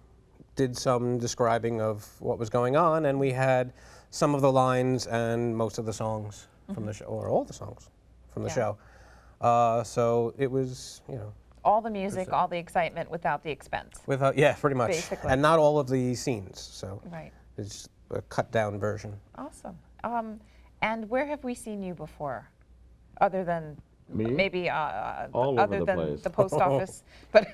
Speaker 10: did some describing of what was going on, and we had some of the lines and most of the songs from the show, or all the songs from the show. So it was,
Speaker 8: All the music, all the excitement without the expense.
Speaker 10: yeah, pretty much.
Speaker 8: Basically.
Speaker 10: And not all of the scenes, so
Speaker 8: Right.
Speaker 10: it's a cut down version.
Speaker 8: Awesome. And where have we seen you before? Other than
Speaker 9: Me?
Speaker 8: maybe
Speaker 9: All
Speaker 8: other
Speaker 9: over the
Speaker 8: than
Speaker 9: place.
Speaker 8: the post office. But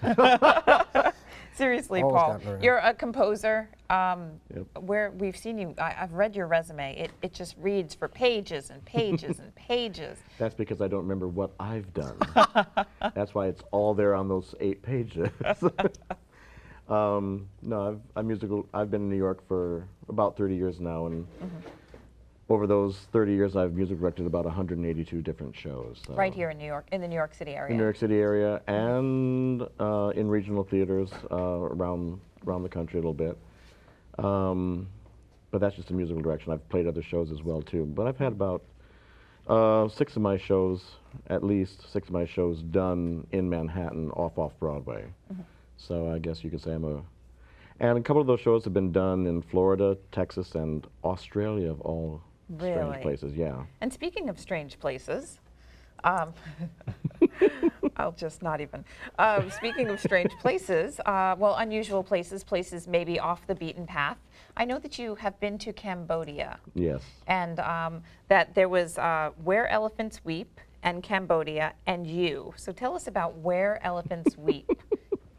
Speaker 8: seriously,
Speaker 10: Always
Speaker 8: Paul,
Speaker 10: gotten around.
Speaker 8: you're a composer.
Speaker 9: Yep.
Speaker 8: Where we've seen you, I've read your resume. It just reads for pages and pages and pages.
Speaker 9: That's because I don't remember what I've done. That's why it's all there on those 8 pages. No, I've been in New York for about 30 years now, and over those 30 years, I've music directed about 182 different shows. So.
Speaker 8: Right here in New York, in the New York City area.
Speaker 9: In New York City area, and in regional theaters around the country a little bit. But that's just a musical direction. I've played other shows as well too. But I've had about 6 of my shows, at least 6 of my shows done in Manhattan off Broadway. So I guess you could say and a couple of those shows have been done in Florida, Texas, and Australia, of all strange places, yeah.
Speaker 8: And speaking of strange places, I'll just not even. Speaking of strange places, well, unusual places, places maybe off the beaten path. I know that you have been to Cambodia.
Speaker 9: Yes.
Speaker 8: And that there was Where Elephants Weep and Cambodia and you. So tell us about Where Elephants Weep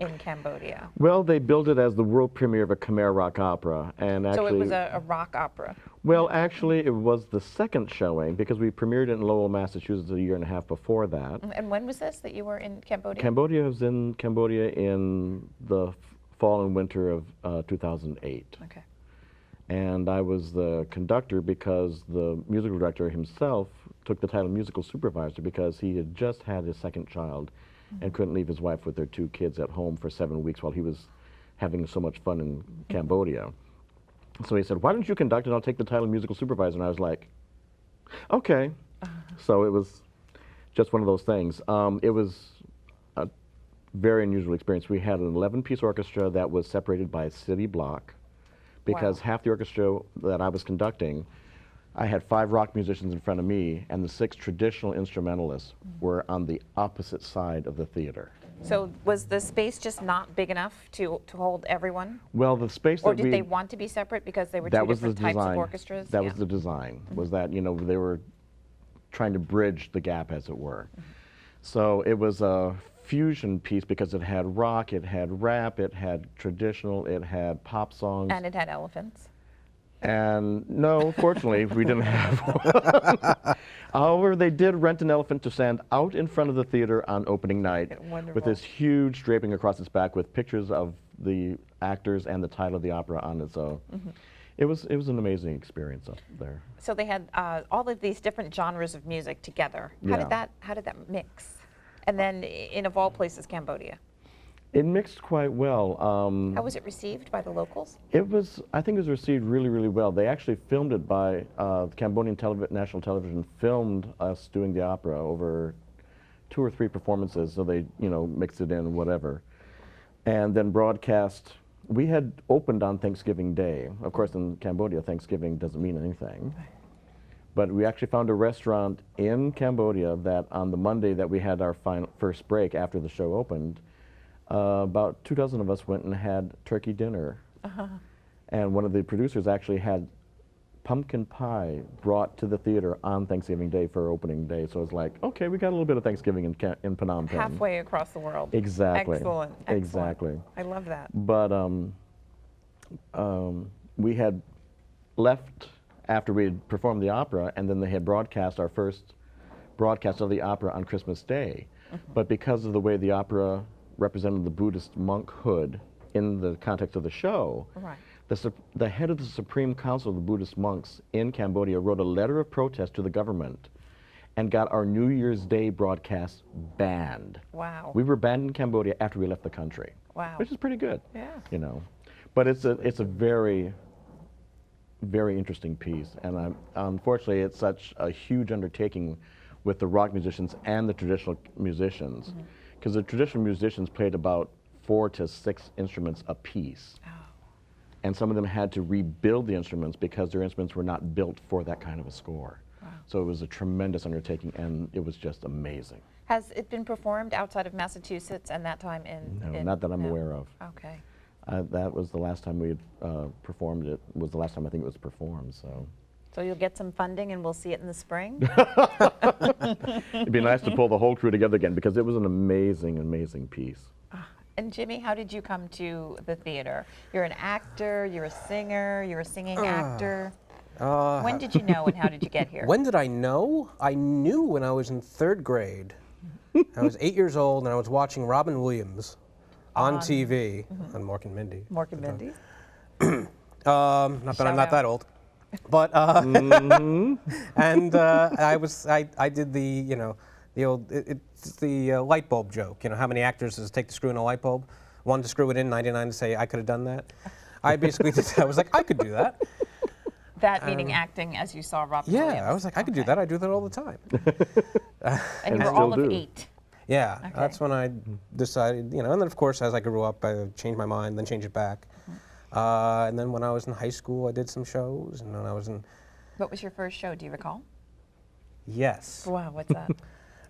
Speaker 8: in Cambodia.
Speaker 9: Well, they billed it as the world premiere of a Khmer rock opera, and actually.
Speaker 8: So it was a rock opera.
Speaker 9: Well, actually, it was the second showing because we premiered it in Lowell, Massachusetts a year and a half before that.
Speaker 8: And when was this that you were in Cambodia?
Speaker 9: Cambodia was in Cambodia in the fall and winter of 2008.
Speaker 8: Okay.
Speaker 9: And I was the conductor because the musical director himself took the title musical supervisor because he had just had his second child and couldn't leave his wife with their 2 kids at home for 7 weeks while he was having so much fun in Cambodia. So he said, why don't you conduct and I'll take the title musical supervisor? And I was like, okay. So it was just one of those things. It was a very unusual experience. We had an 11-piece orchestra that was separated by a city block because half the orchestra that I was conducting, I had 5 rock musicians in front of me, and the 6 traditional instrumentalists were on the opposite side of the theater.
Speaker 8: So was the space just not big enough to hold everyone?
Speaker 9: Well, the space
Speaker 8: Or
Speaker 9: that
Speaker 8: did they want to be separate because they were two different types of orchestras?
Speaker 9: That was the design, was that, you know, they were trying to bridge the gap, as it were. So it was a fusion piece because it had rock, it had rap, it had traditional, it had pop songs.
Speaker 8: And it had elephants.
Speaker 9: And no, fortunately, we didn't have one. However, they did rent an elephant to stand out in front of the theater on opening night with this huge draping across its back with pictures of the actors and the title of the opera on it. So it was an amazing experience up there.
Speaker 8: So they had all of these different genres of music together. How did that mix? And then in, of all places, Cambodia.
Speaker 9: It mixed quite well.
Speaker 8: How was it received by the locals?
Speaker 9: I think it was received really, really well. They actually filmed it by Cambodian National Television filmed us doing the opera over 2 or 3 performances, so they, you know, mixed it in, whatever. And then broadcast. We had opened on Thanksgiving Day. Of course, in Cambodia, Thanksgiving doesn't mean anything. But we actually found a restaurant in Cambodia that on the Monday that we had our first break after the show opened, about 2 dozen of us went and had turkey dinner. And one of the producers actually had pumpkin pie brought to the theater on Thanksgiving Day for opening day. So it's like, okay, we got a little bit of Thanksgiving in Phnom Penh.
Speaker 8: Halfway across the world.
Speaker 9: Exactly.
Speaker 8: Excellent.
Speaker 9: Exactly.
Speaker 8: I love that.
Speaker 9: But we had left after we had performed the opera, and then they had broadcast our first broadcast of the opera on Christmas Day. But because of the way the opera represented the Buddhist monkhood in the context of the show, the head of the Supreme Council of the Buddhist monks in Cambodia wrote a letter of protest to the government and got our New Year's Day broadcast banned.
Speaker 8: Wow.
Speaker 9: We were banned in Cambodia after we left the country.
Speaker 8: Wow.
Speaker 9: Which is pretty good.
Speaker 8: Yeah.
Speaker 9: You know. But it's a very, very interesting piece, and unfortunately it's such a huge undertaking with the rock musicians and the traditional musicians, because the traditional musicians played about 4 to 6 instruments a piece. And some of them had to rebuild the instruments because their instruments were not built for that kind of a score. So it was a tremendous undertaking, and it was just amazing.
Speaker 8: Has it been performed outside of Massachusetts and that time in?
Speaker 9: No, not that I'm aware of.
Speaker 8: Okay.
Speaker 9: That was the last time we had performed it, was the last time I think it was performed, so.
Speaker 8: So you'll get some funding and we'll see it in the spring?
Speaker 9: It'd be nice to pull the whole crew together again because it was an amazing, amazing piece.
Speaker 8: And Jimmy, how did you come to the theater? You're an actor, you're a singer, you're a singing actor. When did you know and how did you get here?
Speaker 10: When did I know? I knew when I was in 3rd grade. I was 8 years old and I was watching Robin Williams on TV on Mork and Mindy.
Speaker 8: Mork and Mindy?
Speaker 10: Not that I'm not that old. But and I did the, you know, the old it's the light bulb joke. You know, how many actors does it take to screw in a light bulb? 1 to screw it in, 99 to say I could have done that. I basically did that. I was like, I could do that.
Speaker 8: That meaning acting as you saw Robin Williams.
Speaker 10: Yeah, I was like, I could do that. I do that all the time.
Speaker 8: And you were all of 8.
Speaker 10: Yeah, that's when I decided, you know, and then of course as I grew up, I changed my mind, then changed it back. And then when I was in high school, I did some shows, and when I was in...
Speaker 8: What was your first show, do you recall?
Speaker 10: Yes.
Speaker 8: Wow, what's that?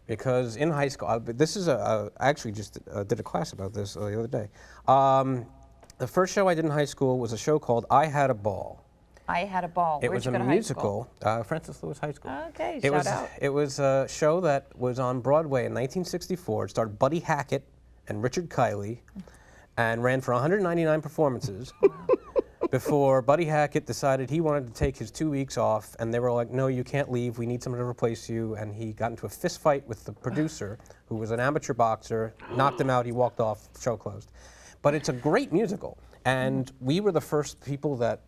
Speaker 10: Because in high school, this is I actually just did a class about this the other day. The first show I did in high school was a show called I Had a Ball.
Speaker 8: I Had a Ball.
Speaker 10: It
Speaker 8: Where'd
Speaker 10: was
Speaker 8: you
Speaker 10: a
Speaker 8: go to
Speaker 10: musical, Francis Lewis High School.
Speaker 8: Okay, shout out.
Speaker 10: It was a show that was on Broadway in 1964. It starred Buddy Hackett and Richard Kiley, and ran for 199 performances before Buddy Hackett decided he wanted to take his 2 weeks off, and they were like, no, you can't leave, we need someone to replace you, and he got into a fist fight with the producer, who was an amateur boxer, knocked him out, he walked off, show closed. But it's a great musical, and we were the first people that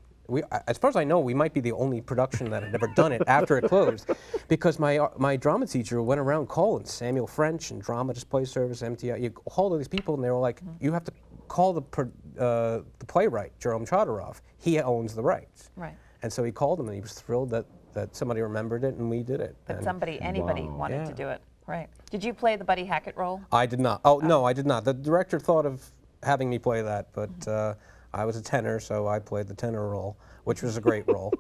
Speaker 10: as far as I know, we might be the only production that had ever done it after it closed, because my drama teacher went around calling Samuel French and Drama Display Service, MTI, you called all these people, and they were like, you have to call the playwright, Jerome Chodorov. He owns the rights.
Speaker 8: Right.
Speaker 10: And so he called him, and he was thrilled that somebody remembered it, and we did it.
Speaker 8: That
Speaker 10: And
Speaker 8: anybody wanted to do it. Right. Did you play the Buddy Hackett role?
Speaker 10: I did not. Oh, no, I did not. The director thought of having me play that, but I was a tenor, so I played the tenor role, which was a great role.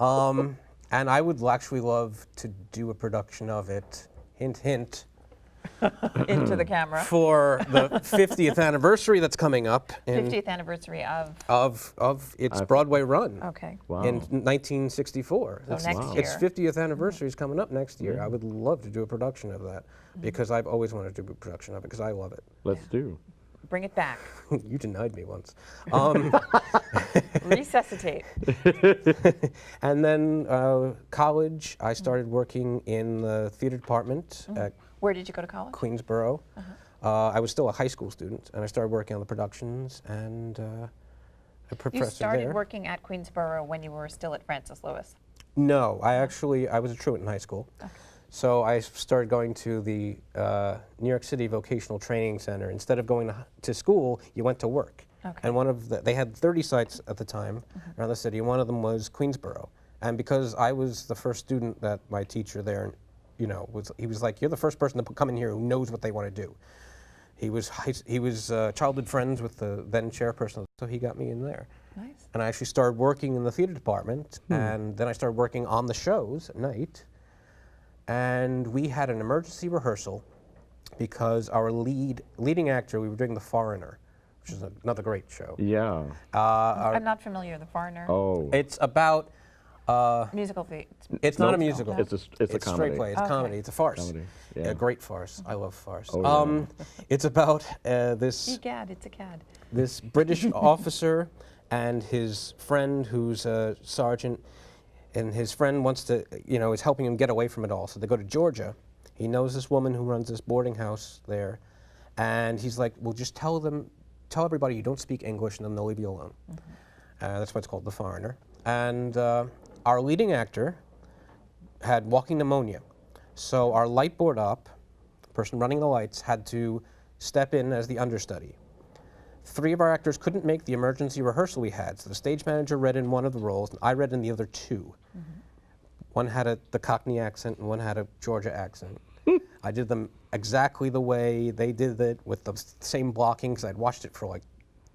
Speaker 10: And I would actually love to do a production of it, hint, hint,
Speaker 8: Into the camera.
Speaker 10: for the 50th anniversary that's coming up.
Speaker 8: 50th anniversary of?
Speaker 10: Of its Broadway run.
Speaker 8: Okay.
Speaker 9: Wow.
Speaker 10: In 1964.
Speaker 8: So next
Speaker 9: Wow.
Speaker 8: year.
Speaker 10: Its 50th anniversary is coming up next year. I would love to do a production of that, because I've always wanted to do a production of it, because I love it.
Speaker 9: Let's do.
Speaker 8: Bring it back.
Speaker 10: You denied me once.
Speaker 8: Resuscitate.
Speaker 10: And then college, I started working in the theater department at
Speaker 8: Where did you go to college?
Speaker 10: Queensboro. I was still a high school student, and I started working on the productions, and a professor
Speaker 8: You started
Speaker 10: there.
Speaker 8: working at Queensboro when you were still at Francis Lewis.
Speaker 10: No, I was a truant in high school. So I started going to the New York City Vocational Training Center. Instead of going to school, you went to work.
Speaker 8: Okay.
Speaker 10: And they had 30 sites at the time around the city, and one of them was Queensboro. And because I was the first student that my teacher there, he was like, you're the first person to come in here who knows what they want to do. He was childhood friends with the then chairperson, so he got me in there.
Speaker 8: Nice.
Speaker 10: And I actually started working in the theater department, and then I started working on the shows at night. And we had an emergency rehearsal because our leading actor, we were doing The Foreigner, which is another great show.
Speaker 9: Yeah.
Speaker 8: I'm not familiar with The Foreigner.
Speaker 9: Oh.
Speaker 10: It's about
Speaker 8: Musical theater.
Speaker 10: it's not a musical.
Speaker 9: It's a
Speaker 10: It's
Speaker 9: comedy.
Speaker 10: straight play. It's comedy. It's a farce.
Speaker 9: Comedy, yeah.
Speaker 10: A great farce. I love farce.
Speaker 9: Oh, yeah.
Speaker 10: It's about this
Speaker 8: Egad, it's a cad.
Speaker 10: this British officer and his friend, who's a sergeant, and his friend wants to, is helping him get away from it all. So they go to Georgia. He knows this woman who runs this boarding house there, and he's like, well, just tell everybody you don't speak English, and then they'll leave you alone. That's why it's called The Foreigner. And our leading actor had walking pneumonia. So our light board op, person running the lights, had to step in as the understudy. 3 of our actors couldn't make the emergency rehearsal we had, so the stage manager read in one of the roles, and I read in the other 2. One had the Cockney accent, and one had a Georgia accent. I did them exactly the way they did it, with the same blocking, because I'd watched it for like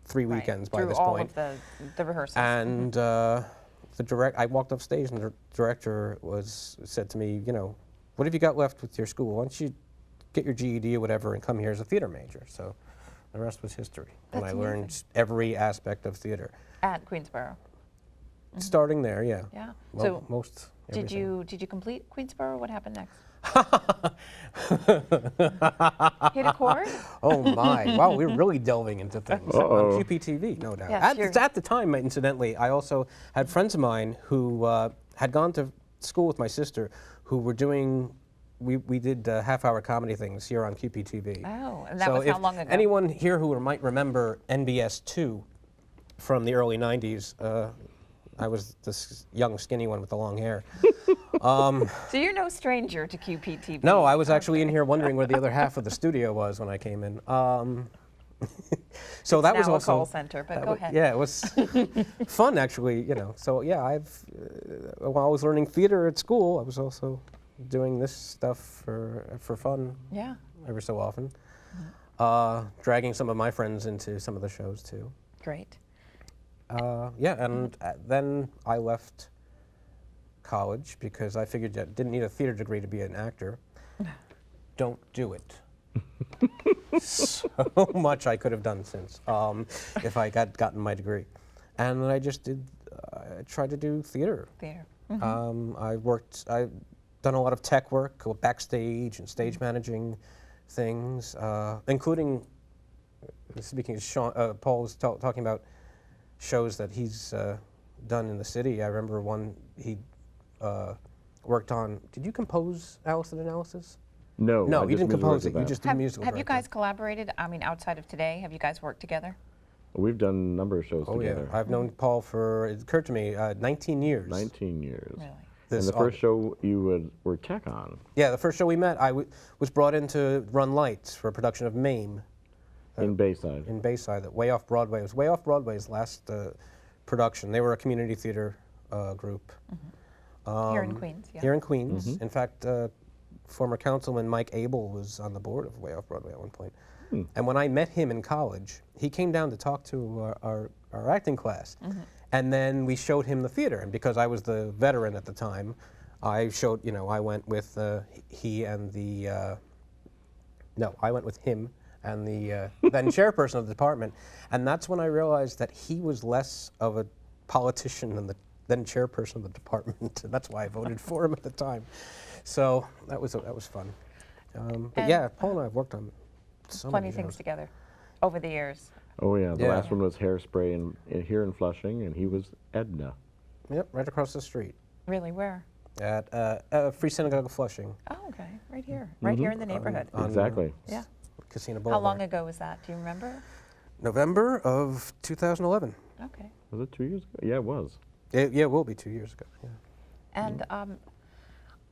Speaker 10: 3 weekends by
Speaker 8: Through
Speaker 10: this
Speaker 8: all
Speaker 10: point.
Speaker 8: of the rehearsals.
Speaker 10: And I walked off stage, and the director said to me, what have you got left with your school? Why don't you get your GED or whatever and come here as a theater major? So the rest was history. And I
Speaker 8: That's
Speaker 10: learned
Speaker 8: amazing.
Speaker 10: every aspect of theater.
Speaker 8: At Queensboro.
Speaker 10: Starting there, yeah.
Speaker 8: Yeah.
Speaker 10: Well,
Speaker 8: So
Speaker 10: most
Speaker 8: did
Speaker 10: everything.
Speaker 8: you complete Queensboro? What happened next? Hit a chord?
Speaker 10: Oh my! Wow, we're really delving into things on QPTV, no doubt.
Speaker 8: Yes,
Speaker 10: At the time, incidentally, I also had friends of mine who had gone to school with my sister, who were doing. We did half-hour comedy things here on QPTV.
Speaker 8: Oh, and that
Speaker 10: So
Speaker 8: was how
Speaker 10: if
Speaker 8: long ago?
Speaker 10: anyone here who might remember NBS2 from the early '90s, I was this young, skinny one with the long hair.
Speaker 8: So you're no stranger to QPTV.
Speaker 10: No, I was actually in here wondering where the other half of the studio was when I came in. So that was
Speaker 8: now
Speaker 10: also
Speaker 8: a call center, but go ahead.
Speaker 10: Yeah, it was fun actually. So yeah, while I was learning theater at school, I was also doing this stuff for fun.
Speaker 8: Yeah.
Speaker 10: Every so often, dragging some of my friends into some of the shows too.
Speaker 8: Great.
Speaker 10: Yeah, and then I left college because I figured I didn't need a theater degree to be an actor. Don't do it. So much I could have done since if I had gotten my degree. And then I just I tried to do theater.
Speaker 8: Theater.
Speaker 10: I've done a lot of tech work, backstage and stage managing things, including, speaking of Sean, Paul was talking about shows that he's done in the city. I remember one he worked on. Did you compose Alice in Analysis?
Speaker 9: No,
Speaker 10: No,
Speaker 9: I
Speaker 10: you
Speaker 9: just
Speaker 10: didn't compose
Speaker 9: music
Speaker 10: it. You
Speaker 9: that.
Speaker 10: just did musical
Speaker 8: Have you
Speaker 10: directing.
Speaker 8: guys collaborated? I mean, outside of today, have you guys worked together?
Speaker 9: We've done a number of shows
Speaker 10: Oh
Speaker 9: together.
Speaker 10: yeah, I've known Paul for, it occurred to me, 19 years.
Speaker 9: 19 years.
Speaker 8: Really?
Speaker 9: And
Speaker 10: This
Speaker 9: the first
Speaker 10: August.
Speaker 9: show you were tech on.
Speaker 10: Yeah, the first show we met, I was brought in to run lights for a production of MAME
Speaker 9: In Bayside.
Speaker 10: in Bayside, that Way Off Broadway. It was Way Off Broadway's last production. They were a community theater group.
Speaker 8: Here in Queens, yeah.
Speaker 10: Here in Queens. In fact, former councilman Mike Abel was on the board of Way Off Broadway at one point. And when I met him in college, he came down to talk to our acting class. And then we showed him the theater. And because I was the veteran at the time, I showed, I went with he and the, no, I went with him and the then chairperson of the department. And that's when I realized that he was less of a politician than the then chairperson of the department. And that's why I voted for him at the time. So that was fun. But
Speaker 8: And-
Speaker 10: yeah, Paul and I have worked on so
Speaker 8: Plenty
Speaker 10: many
Speaker 8: of things
Speaker 10: shows.
Speaker 8: together over the years.
Speaker 9: Oh yeah, the
Speaker 10: Yeah.
Speaker 9: last one was Hairspray here in Flushing, and he was Edna.
Speaker 10: Yep, right across the street
Speaker 8: Really, where?
Speaker 10: at Free Synagogue of Flushing.
Speaker 8: Oh, okay, right here, right here in the neighborhood.
Speaker 10: On,
Speaker 9: Exactly.
Speaker 8: Yeah.
Speaker 10: Casino
Speaker 8: How
Speaker 10: Boulevard.
Speaker 8: long ago was that? Do you remember?
Speaker 10: November of 2011.
Speaker 8: Okay.
Speaker 9: Was it 2 years ago? Yeah, it was.
Speaker 10: Yeah, it will be 2 years ago. Yeah.
Speaker 8: And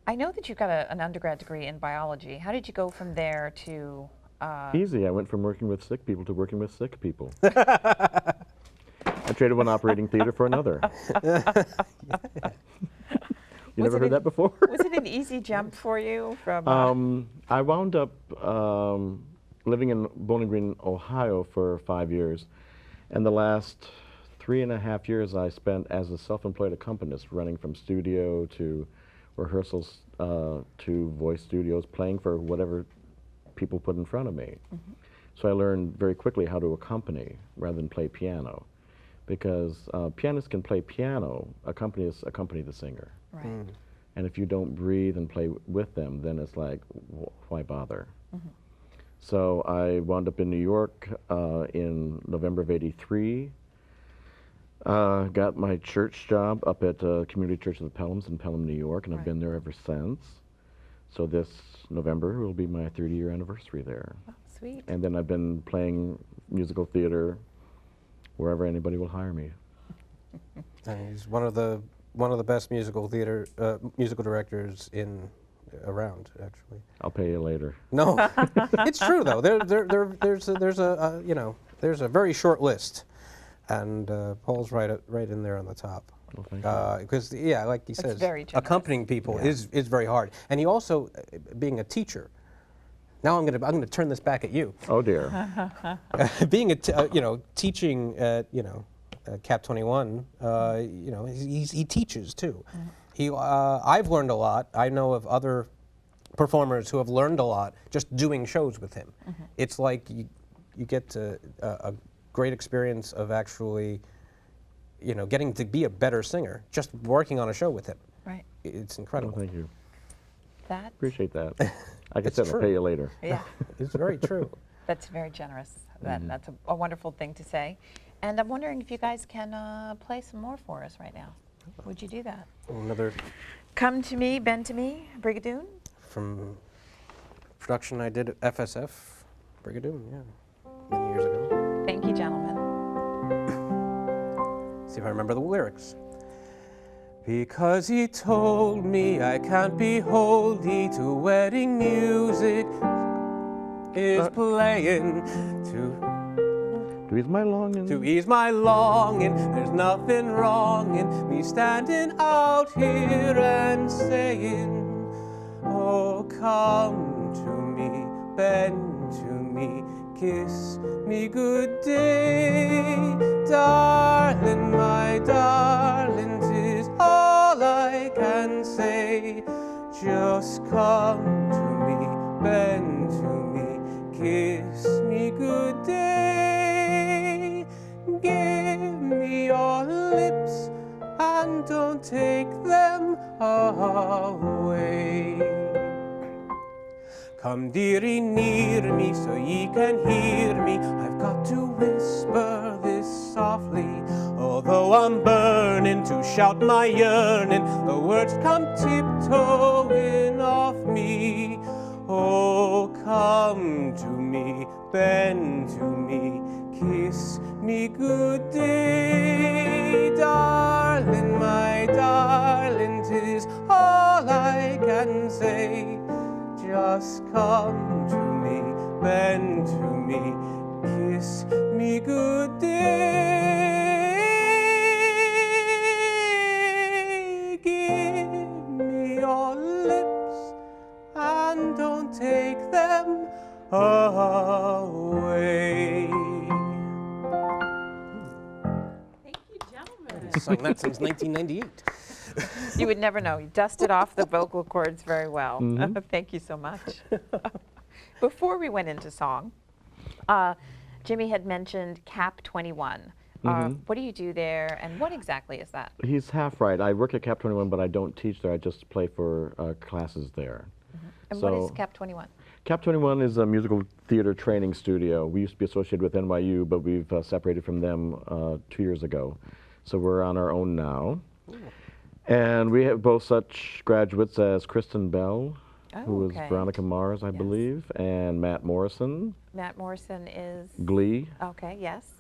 Speaker 8: I know that you've got an undergrad degree in biology. How did you go from there to?
Speaker 9: Easy. I went from working with sick people to working with sick people. I traded one operating theater for another. You
Speaker 8: Was
Speaker 9: never
Speaker 8: it
Speaker 9: heard that before?
Speaker 8: Was it an easy jump for you from?
Speaker 9: I wound up living in Bowling Green, Ohio for 5 years. And the last 3.5 years I spent as a self-employed accompanist, running from studio to rehearsals to voice studios, playing for whatever people put in front of me. So I learned very quickly how to accompany rather than play piano, because pianists can play piano, accompany the singer.
Speaker 8: Right.
Speaker 9: And if you don't breathe and play with them, then it's like, why bother? So I wound up in New York in November of '83. Got my church job up at Community Church of the Pelhams in Pelham, New York, and I've
Speaker 8: Right.
Speaker 9: been there ever since. So this November will be my 30-year anniversary there.
Speaker 8: Oh, sweet.
Speaker 9: And then I've been playing musical theater wherever anybody will hire me.
Speaker 10: And he's one of the best musical theater musical directors around, actually.
Speaker 9: I'll pay you later.
Speaker 10: No, it's true though. There's a very short list, and Paul's right in there on the top.
Speaker 9: Well, thank you.
Speaker 10: Because like he says,
Speaker 8: very generous.
Speaker 10: accompanying people is very hard, and he also being a teacher. Now I'm gonna turn this back at you.
Speaker 9: Oh dear.
Speaker 10: Being teaching at Cap 21, he teaches too. I've learned a lot. I know of other performers who have learned a lot just doing shows with him. It's like you get a great experience of actually, getting to be a better singer just working on a show with him.
Speaker 8: Right.
Speaker 10: It's
Speaker 9: Well,
Speaker 10: incredible.
Speaker 9: thank you.
Speaker 8: That.
Speaker 9: Appreciate that. Like I
Speaker 10: It's
Speaker 9: said, I'll
Speaker 10: true.
Speaker 9: pay you later.
Speaker 8: Yeah.
Speaker 10: It's very true.
Speaker 8: That's very generous. That's a wonderful thing to say. And I'm wondering if you guys can play some more for us right now. Would you do that?
Speaker 10: Another
Speaker 8: Come to me, bend to me, Brigadoon.
Speaker 10: from production I did at FSF, Brigadoon, many years ago.
Speaker 8: Thank you, gentlemen.
Speaker 10: See if I remember the lyrics. Because he told me I can't behold thee to wedding music is playing
Speaker 9: To ease my longing.
Speaker 10: to ease my longing. There's nothing wrong in me standing out here and saying, oh, come to me, bend to me, kiss me good day, darling, my darling, 'tis all I can say. Just come to me, bend to me, kiss me good day. Give me your lips and don't take them away. Come dearie near me so ye can hear me. I've got to whisper this softly. Although I'm burning to shout my yearning, the words come tiptoeing off me. Oh, come to me, bend to me, kiss me good day, darling, my darling, 'tis all I can say. Just come to me, bend to me, kiss me good day. Give me your lips and don't take them away.
Speaker 8: Thank you, gentlemen.
Speaker 10: I've sung that since 1998.
Speaker 8: You would never know. You dusted off the vocal cords very well. Thank you so much. Before we went into song, Jimmy had mentioned Cap 21. What do you do there, and what exactly is that?
Speaker 9: He's half right. I work at Cap 21, but I don't teach there. I just play for classes there.
Speaker 8: And what is Cap 21?
Speaker 9: Cap 21 is a musical theater training studio. We used to be associated with NYU, but we've separated from them 2 years ago. So we're on our own now.
Speaker 8: Ooh.
Speaker 9: And we have both such graduates as Kristen Bell, who is
Speaker 8: okay.
Speaker 9: Veronica Mars, I believe, and Matt Morrison.
Speaker 8: Matt Morrison is?
Speaker 9: Glee.
Speaker 8: Okay, yes.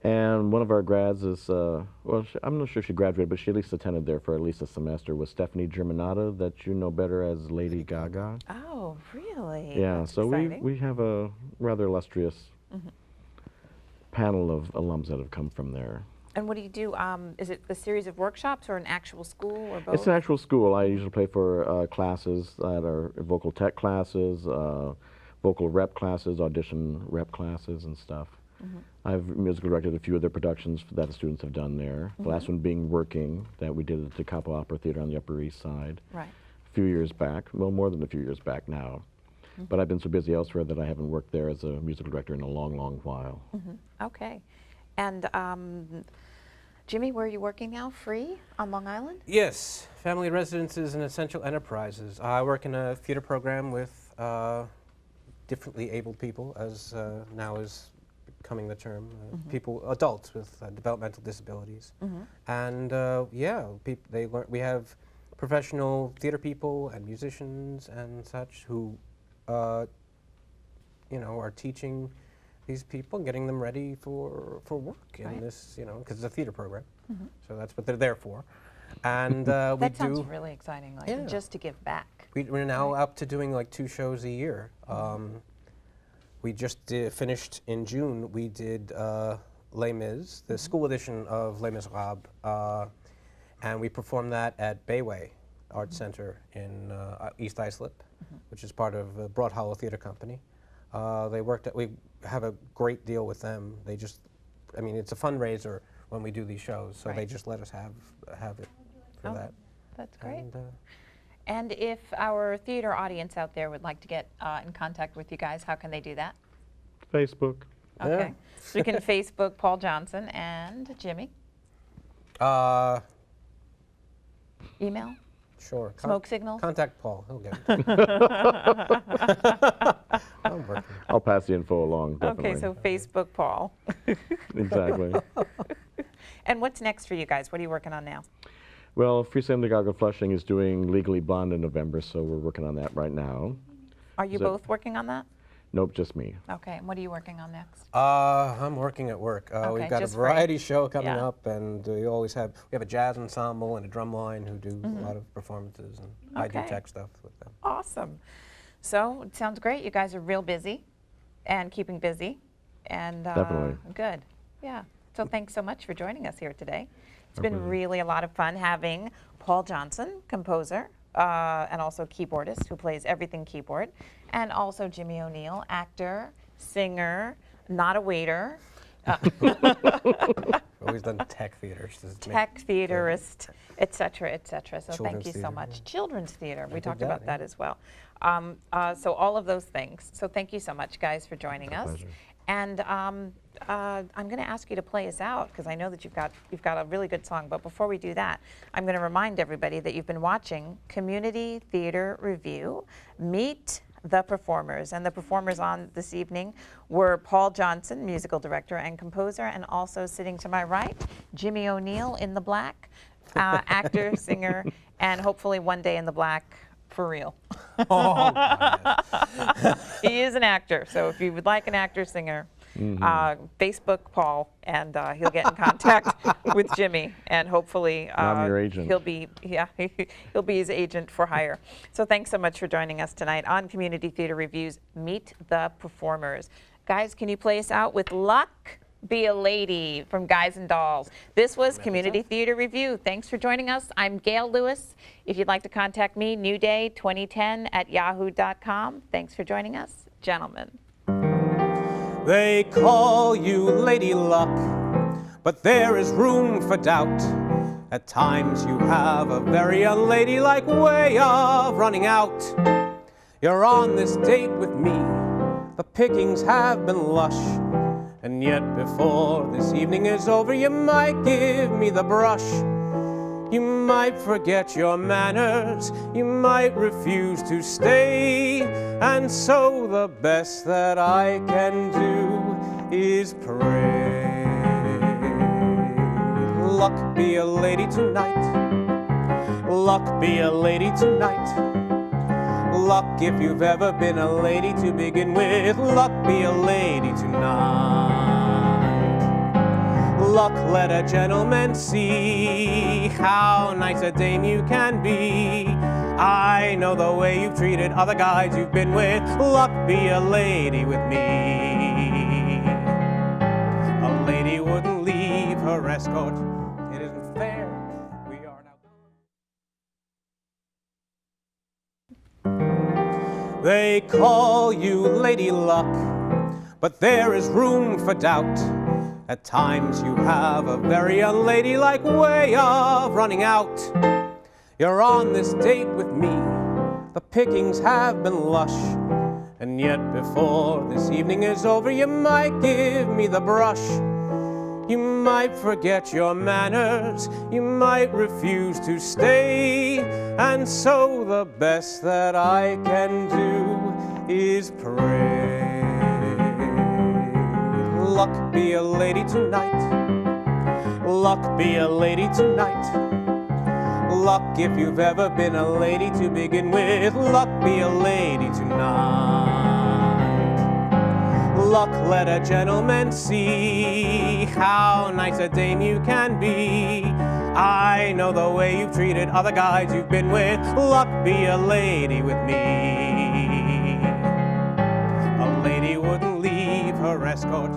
Speaker 9: And one of our grads is, well, I'm not sure she graduated, but she at least attended there for at least a semester, was Stephanie Germanotta, that you know better as Lady Gaga.
Speaker 8: Oh, really?
Speaker 9: Yeah,
Speaker 8: That's
Speaker 9: so
Speaker 8: exciting.
Speaker 9: we have a rather illustrious panel of alums that have come from there.
Speaker 8: And what do you do? Is it a series of workshops or an actual school or both?
Speaker 9: It's an actual school. I usually play for classes that are vocal tech classes, vocal rep classes, audition rep classes and stuff. I've musical directed a few of the productions that the students have done there. The last one being Working, that we did at the Capo Opera Theater on the Upper East Side.
Speaker 8: Right.
Speaker 9: A few years back, well, more than a few years back now. But I've been so busy elsewhere that I haven't worked there as a musical director in a long, long while.
Speaker 8: Okay. And Jimmy, where are you working now? Free on Long Island?
Speaker 10: Yes, Family Residences and Essential Enterprises. I work in a theater program with differently abled people, as now is becoming the term, people, adults with developmental disabilities. And yeah, they learn. We have professional theater people and musicians and such who, you know, are teaching these people, getting them ready for work in this, you know, because it's a theater program. So that's what they're there for. And
Speaker 8: That sounds really exciting, like just to give back.
Speaker 10: we're now up to doing like 2 shows a year. We just finished in June. We did Les Mis, the school edition of Les Miserables, and we performed that at Bayway Art Center in East Islip, which is part of Broad Hollow Theater Company. We have a great deal with them. They just, I mean, it's a fundraiser when we do these shows, so they just let us have it for that.
Speaker 8: That's great.
Speaker 10: And,
Speaker 8: And if our theater audience out there would like to get in contact with you guys, how can they do that?
Speaker 9: Facebook.
Speaker 8: Okay. So you can Facebook Paul Johnson and Jimmy. Email?
Speaker 10: Sure.
Speaker 8: Smoke signals?
Speaker 10: Contact Paul. He'll get it. I'm working.
Speaker 9: I'll pass the info along, definitely.
Speaker 8: Okay, so Facebook Paul.
Speaker 9: Exactly.
Speaker 8: And what's next for you guys? What are you working on now?
Speaker 9: Well, Free Sam Gaga Flushing is doing Legally Blonde in November, so we're working on that right now.
Speaker 8: Are you both working on that?
Speaker 9: Nope, just me.
Speaker 8: Okay, and what are you working on next?
Speaker 10: I'm working at work.
Speaker 8: Okay,
Speaker 10: We've got a
Speaker 8: just
Speaker 10: variety show coming
Speaker 8: Yeah.
Speaker 10: up, and we have a jazz ensemble and a drum line who do a lot of performances, and I do
Speaker 8: Okay.
Speaker 10: tech stuff with them.
Speaker 8: Awesome. So it sounds great. You guys are real busy and keeping busy. And
Speaker 9: Definitely.
Speaker 8: Good. Yeah. So thanks so much for joining us here today. It's
Speaker 9: Our
Speaker 8: been
Speaker 9: pleasure.
Speaker 8: really a lot of fun having Paul Johnson, composer, and also keyboardist who plays everything keyboard, and also Jimmy O'Neill, actor, singer, not a waiter,
Speaker 10: Always done tech theaters.
Speaker 8: tech theaterist, et cetera, et cetera. So thank
Speaker 10: Children's
Speaker 8: you so
Speaker 10: theater,
Speaker 8: much.
Speaker 10: yeah.
Speaker 8: Children's theater, we
Speaker 10: did
Speaker 8: talked
Speaker 10: that,
Speaker 8: about
Speaker 10: yeah.
Speaker 8: that as well. So all of those things. So thank you so much, guys, for joining us.
Speaker 9: pleasure.
Speaker 8: And I'm going to ask you to play us out because I know that you've got a really good song. But before we do that, I'm going to remind everybody that you've been watching Community Theater Review. Meet the performers. And the performers on this evening were Paul Johnson, musical director and composer, and also sitting to my right, Jimmy O'Neill in the black, actor, singer, and hopefully one day in the black for real.
Speaker 10: Oh, God, yes.
Speaker 8: He is an actor, so if you would like an actor, singer, Facebook Paul, and he'll get in contact with Jimmy, and hopefully
Speaker 9: I'm your agent.
Speaker 8: he'll be his agent for hire. So thanks so much for joining us tonight on Community Theater Reviews Meet the Performers. Guys, can you play us out with Luck Be a Lady from Guys and Dolls? This was Community Theater Review. Thanks for joining us. I'm Gail Lewis. If you'd like to contact me, newday2010@yahoo.com. Thanks for joining us, gentlemen.
Speaker 10: They call you Lady Luck, but there is room for doubt. At times you have a very unladylike way of running out. You're on this date with me, the pickings have been lush, and yet before this evening is over, you might give me the brush. You might forget your manners, you might refuse to stay, and so the best that I can do is pray. Luck be a lady tonight, luck be a lady tonight. Luck if you've ever been a lady to begin with, luck be a lady tonight. Luck, let a gentleman see how nice a dame you can be. I know the way you've treated other guys you've been with. Luck, be a lady with me. A lady wouldn't leave her escort. It isn't fair. We are now. They call you Lady Luck, but there is room for doubt. At times you have a very unladylike way of running out. You're on this date with me, the pickings have been lush, and yet before this evening is over, you might give me the brush. You might forget your manners, you might refuse to stay, and so the best that I can do is pray. Luck be a lady tonight, luck be a lady tonight. Luck if you've ever been a lady to begin with, luck be a lady tonight. Luck, let a gentleman see how nice a dame you can be. I know the way you've treated other guys you've been with. Luck, be a lady with me. A lady wouldn't leave her escort.